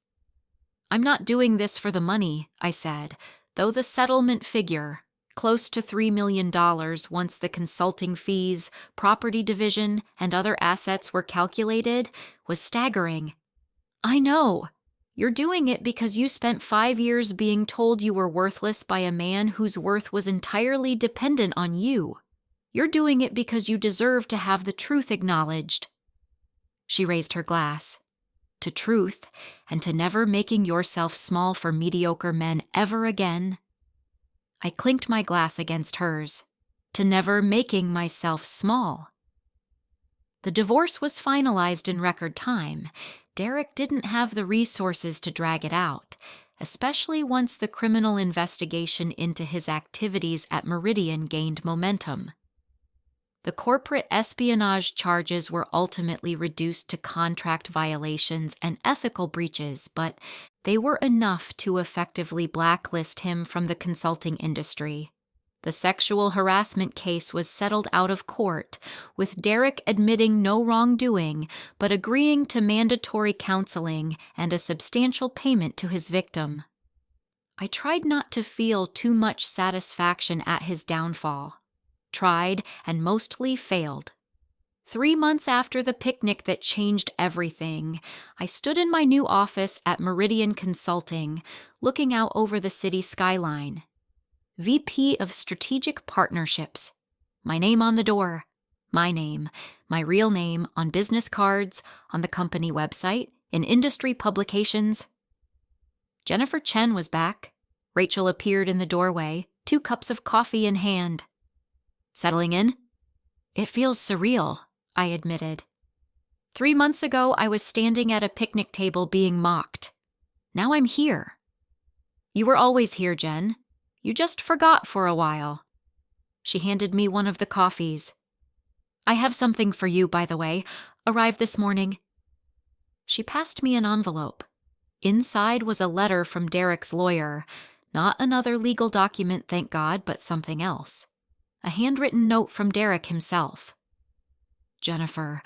I'm not doing this for the money, I said, though the settlement figure, close to $3 million once the consulting fees, property division, and other assets were calculated, was staggering. I know. You're doing it because you spent 5 years being told you were worthless by a man whose worth was entirely dependent on you. You're doing it because you deserve to have the truth acknowledged. She raised her glass. To truth, and to never making yourself small for mediocre men ever again. I clinked my glass against hers. To never making myself small. The divorce was finalized in record time. Derek didn't have the resources to drag it out, especially once the criminal investigation into his activities at Meridian gained momentum. The corporate espionage charges were ultimately reduced to contract violations and ethical breaches, but they were enough to effectively blacklist him from the consulting industry. The sexual harassment case was settled out of court, with Derek admitting no wrongdoing but agreeing to mandatory counseling and a substantial payment to his victim. I tried not to feel too much satisfaction at his downfall. Tried and mostly failed. 3 months after the picnic that changed everything, I stood in my new office at Meridian Consulting, looking out over the city skyline. VP of Strategic Partnerships. My name on the door. My name, my real name, on business cards, on the company website, in industry publications. Jennifer Chen was back. Rachel appeared in the doorway, 2 cups of coffee in hand. Settling in? It feels surreal, I admitted. 3 months ago, I was standing at a picnic table being mocked. Now I'm here. You were always here, Jen. You just forgot for a while. She handed me one of the coffees. I have something for you, by the way. Arrived this morning. She passed me an envelope. Inside was a letter from Derek's lawyer. Not another legal document, thank God, but something else. A handwritten note from Derek himself. Jennifer,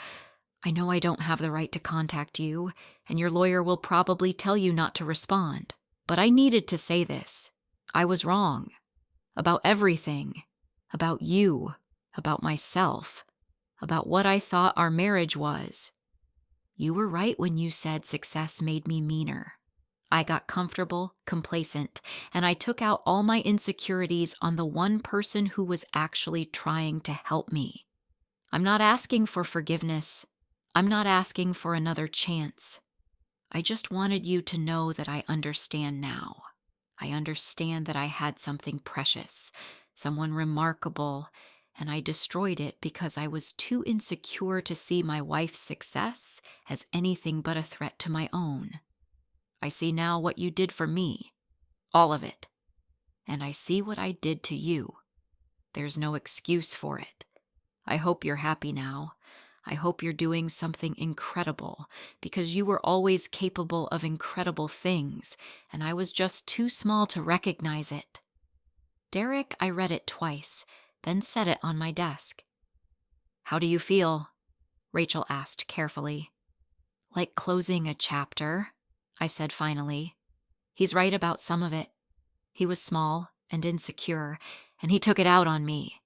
I know I don't have the right to contact you, and your lawyer will probably tell you not to respond, but I needed to say this. I was wrong. About everything. About you. About myself. About what I thought our marriage was. You were right when you said success made me meaner. I got comfortable, complacent, and I took out all my insecurities on the one person who was actually trying to help me. I'm not asking for forgiveness. I'm not asking for another chance. I just wanted you to know that I understand now. I understand that I had something precious, someone remarkable, and I destroyed it because I was too insecure to see my wife's success as anything but a threat to my own. I see now what you did for me, all of it, and I see what I did to you. There's no excuse for it. I hope you're happy now. I hope you're doing something incredible, because you were always capable of incredible things, and I was just too small to recognize it. Derek, I read it twice, then set it on my desk. How do you feel? Rachel asked carefully. Like closing a chapter, I said finally. He's right about some of it. He was small and insecure, and he took it out on me.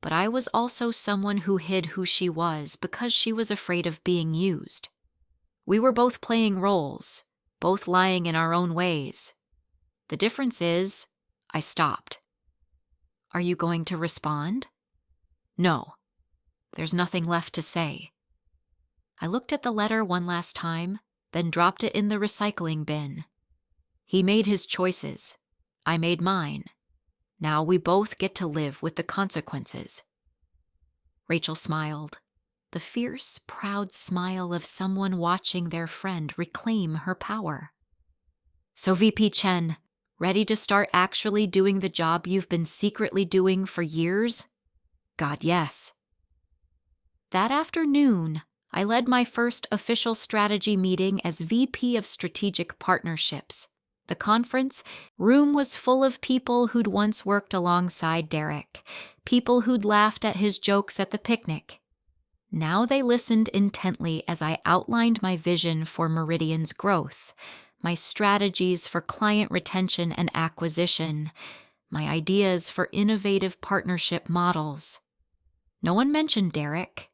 But I was also someone who hid who she was because she was afraid of being used. We were both playing roles, both lying in our own ways. The difference is, I stopped. Are you going to respond? No. There's nothing left to say. I looked at the letter one last time, then dropped it in the recycling bin. He made his choices. I made mine. Now we both get to live with the consequences. Rachel smiled, the fierce, proud smile of someone watching their friend reclaim her power. So VP Chen, Ready to start actually doing the job you've been secretly doing for years? God, yes. That afternoon, I led my first official strategy meeting as VP of Strategic Partnerships. The conference room was full of people who'd once worked alongside Derek, people who'd laughed at his jokes at the picnic. Now they listened intently as I outlined my vision for Meridian's growth, my strategies for client retention and acquisition, my ideas for innovative partnership models. No one mentioned Derek.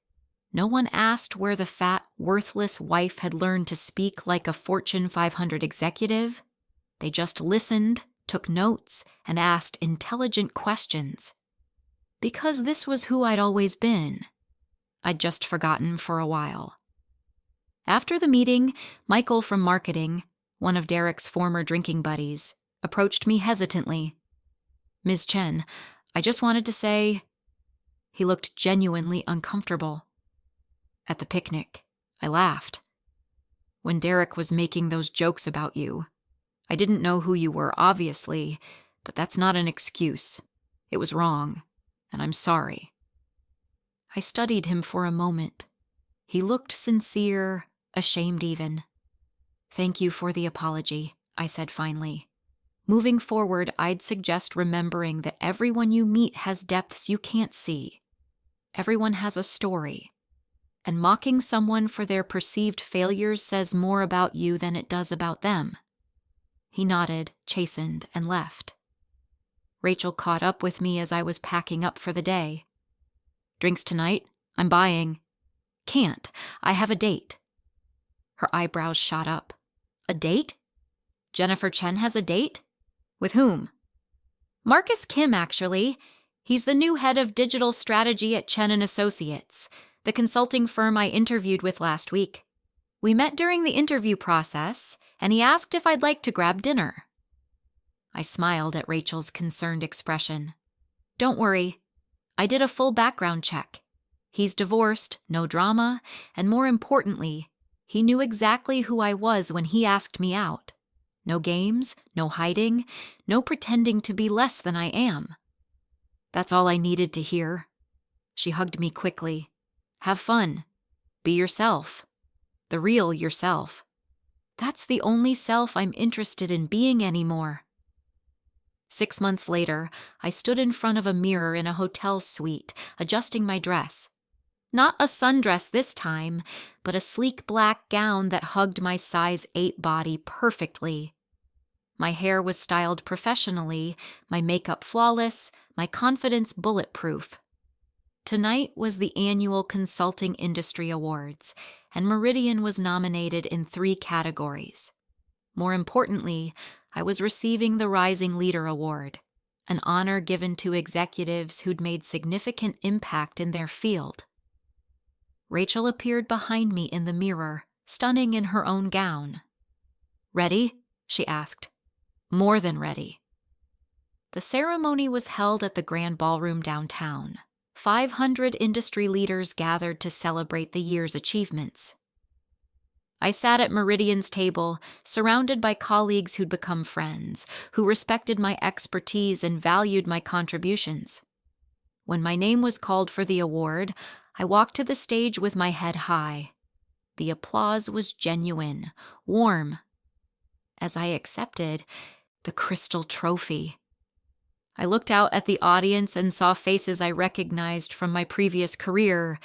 No one asked where the fat, worthless wife had learned to speak like a Fortune 500 executive. They just listened, took notes, and asked intelligent questions. Because this was who I'd always been. I'd just forgotten for a while. After the meeting, Michael from marketing, one of Derek's former drinking buddies, approached me hesitantly. "Ms. Chen, I just wanted to say..." He looked genuinely uncomfortable. "At the picnic, I laughed. When Derek was making those jokes about you, I didn't know who you were, obviously, but that's not an excuse. It was wrong, and I'm sorry." I studied him for a moment. He looked sincere, ashamed even. "Thank you for the apology," I said finally. "Moving forward, I'd suggest remembering that everyone you meet has depths you can't see. Everyone has a story. And mocking someone for their perceived failures says more about you than it does about them." He nodded, chastened, and left. Rachel caught up with me as I was packing up for the day. "Drinks tonight? I'm buying." "Can't. I have a date." Her eyebrows shot up. "A date? Jennifer Chen has a date? With whom?" "Marcus Kim, actually. He's the new head of digital strategy at Chen & Associates, the consulting firm I interviewed with last week. We met during the interview process, and he asked if I'd like to grab dinner." I smiled at Rachel's concerned expression. "Don't worry. I did a full background check. He's divorced, no drama, and more importantly, he knew exactly who I was when he asked me out. No games, no hiding, no pretending to be less than I am." That's all I needed to hear. She hugged me quickly. "Have fun. Be yourself. The real yourself. That's the only self I'm interested in being anymore." 6 months later, I stood in front of a mirror in a hotel suite, adjusting my dress. Not a sundress this time, but a sleek black gown that hugged my size 8 body perfectly. My hair was styled professionally, my makeup flawless, my confidence bulletproof. Tonight was the annual Consulting Industry Awards, and Meridian was nominated in 3 categories. More importantly, I was receiving the Rising Leader Award, an honor given to executives who'd made significant impact in their field. Rachel appeared behind me in the mirror, stunning in her own gown. "Ready?" she asked. "More than ready." The ceremony was held at the Grand Ballroom downtown. 500 industry leaders gathered to celebrate the year's achievements. I sat at Meridian's table, surrounded by colleagues who'd become friends, who respected my expertise and valued my contributions. When my name was called for the award, I walked to the stage with my head high. The applause was genuine, warm. As I accepted the crystal trophy, I looked out at the audience and saw faces I recognized from my previous career,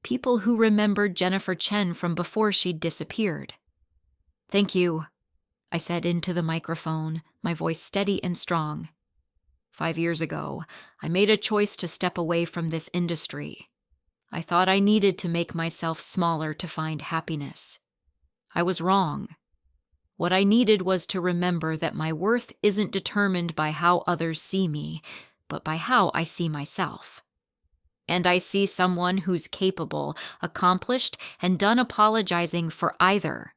people who remembered Jennifer Chen from before she'd disappeared. "Thank you," I said into the microphone, my voice steady and strong. 5 years ago, I made a choice to step away from this industry. I thought I needed to make myself smaller to find happiness. I was wrong. What I needed was to remember that my worth isn't determined by how others see me, but by how I see myself. And I see someone who's capable, accomplished, and done apologizing for either.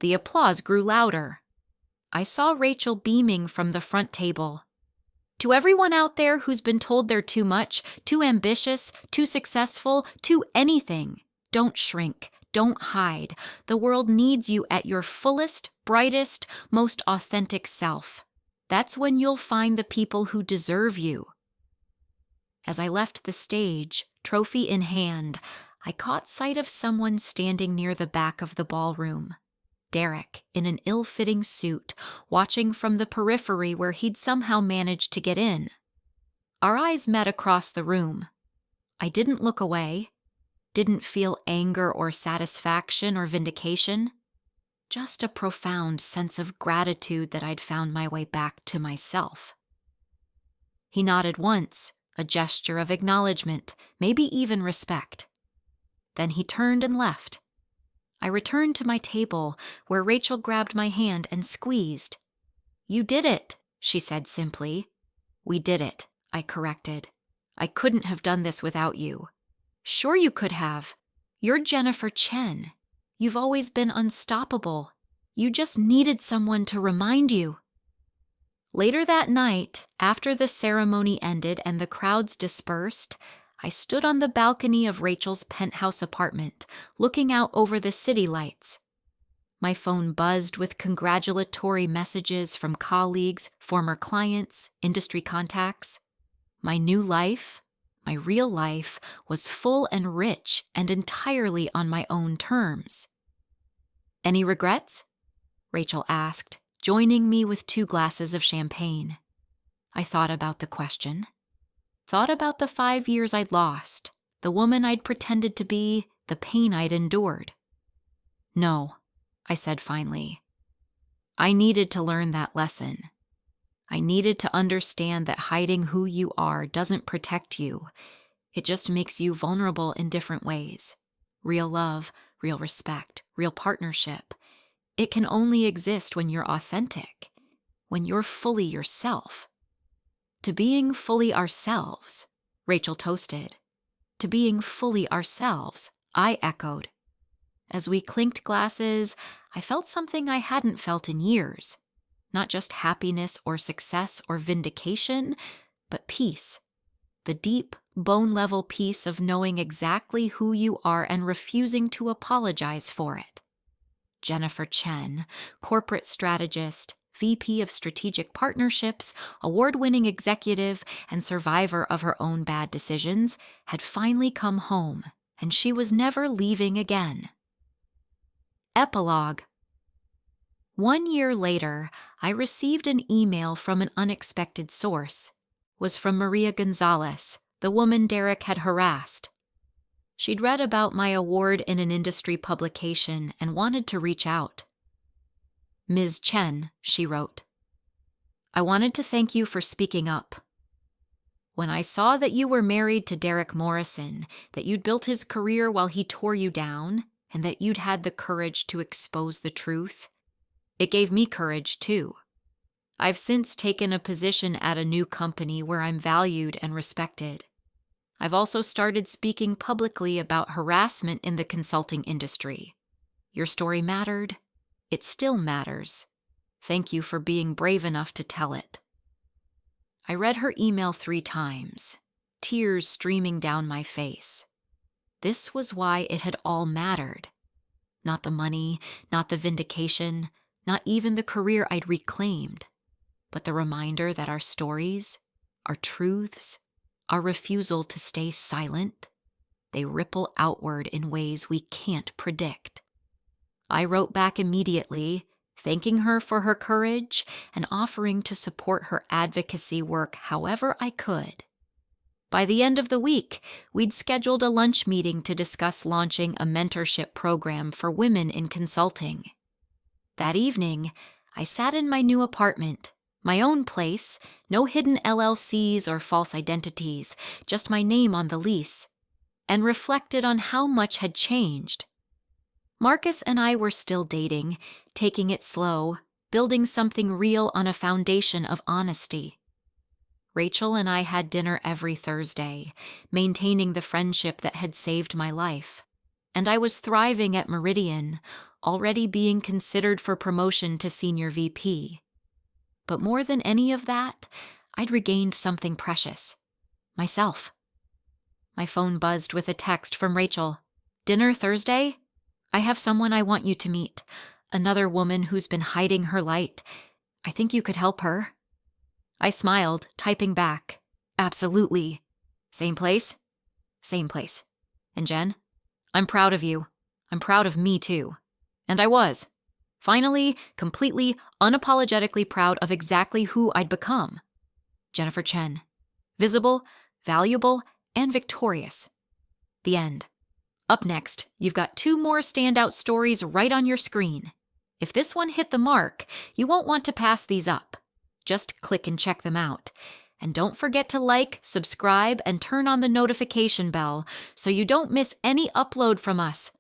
The applause grew louder. I saw Rachel beaming from the front table. "To everyone out there who's been told they're too much, too ambitious, too successful, too anything, don't shrink. Don't hide. The world needs you at your fullest, brightest, most authentic self. That's when you'll find the people who deserve you. As I left the stage, trophy in hand, I caught sight of someone standing near the back of the ballroom. Derek, in an ill-fitting suit, watching from the periphery where he'd somehow managed to get in. Our eyes met across the room. I didn't look away, didn't feel anger or satisfaction or vindication, just a profound sense of gratitude that I'd found my way back to myself. He nodded once, a gesture of acknowledgement, maybe even respect. Then he turned and left. I returned to my table, where Rachel grabbed my hand and squeezed. "You did it," she said simply. "We did it," I corrected. "I couldn't have done this without you." "Sure you could have. You're Jennifer Chen. You've always been unstoppable. You just needed someone to remind you." Later that night, after the ceremony ended and the crowds dispersed, I stood on the balcony of Rachel's penthouse apartment, looking out over the city lights. My phone buzzed with congratulatory messages from colleagues, former clients, industry contacts. My new life, my real life, was full and rich and entirely on my own terms. "Any regrets?" Rachel asked, joining me with 2 glasses of champagne. I thought about the question. Thought about the 5 years I'd lost, the woman I'd pretended to be, the pain I'd endured. "No," I said finally. "I needed to learn that lesson. I needed to understand that hiding who you are doesn't protect you. It just makes you vulnerable in different ways. Real love, real respect, real partnership. It can only exist when you're authentic, when you're fully yourself." "To being fully ourselves," Rachel toasted. "To being fully ourselves," I echoed. As we clinked glasses, I felt something I hadn't felt in years. Not just happiness or success or vindication, but peace. The deep, bone-level peace of knowing exactly who you are and refusing to apologize for it. Jennifer Chen, corporate strategist, VP of Strategic Partnerships, award-winning executive, and survivor of her own bad decisions, had finally come home, and she was never leaving again. Epilogue. 1 year later, I received an email from an unexpected source. It was from Maria Gonzalez, the woman Derek had harassed. She'd read about my award in an industry publication and wanted to reach out. "Ms. Chen," she wrote, "I wanted to thank you for speaking up. When I saw that you were married to Derek Morrison, that you'd built his career while he tore you down, and that you'd had the courage to expose the truth, it gave me courage too. I've since taken a position at a new company where I'm valued and respected. I've also started speaking publicly about harassment in the consulting industry. Your story mattered. It still matters. Thank you for being brave enough to tell it." I read her email 3 times, tears streaming down my face. This was why it had all mattered. Not the money, not the vindication, not even the career I'd reclaimed, but the reminder that our stories, our truths, our refusal to stay silent, they ripple outward in ways we can't predict. I wrote back immediately, thanking her for her courage and offering to support her advocacy work however I could. By the end of the week, we'd scheduled a lunch meeting to discuss launching a mentorship program for women in consulting. That evening, I sat in my new apartment, my own place, no hidden LLCs or false identities, just my name on the lease, and reflected on how much had changed. Marcus and I were still dating, taking it slow, building something real on a foundation of honesty. Rachel and I had dinner every Thursday, maintaining the friendship that had saved my life. And I was thriving at Meridian, already being considered for promotion to senior VP. But more than any of that, I'd regained something precious. Myself. My phone buzzed with a text from Rachel. "Dinner Thursday? I have someone I want you to meet. Another woman who's been hiding her light. I think you could help her." I smiled, typing back. Absolutely. Same place? Same place. And Jen, I'm proud of you. I'm proud of me too. And I was. Finally, completely, unapologetically proud of exactly who I'd become. Jennifer Chen. Visible, valuable, and victorious. The end. Up next, you've got 2 more standout stories right on your screen. If this one hit the mark, you won't want to pass these up. Just click and check them out. And don't forget to like, subscribe, and turn on the notification bell so you don't miss any upload from us.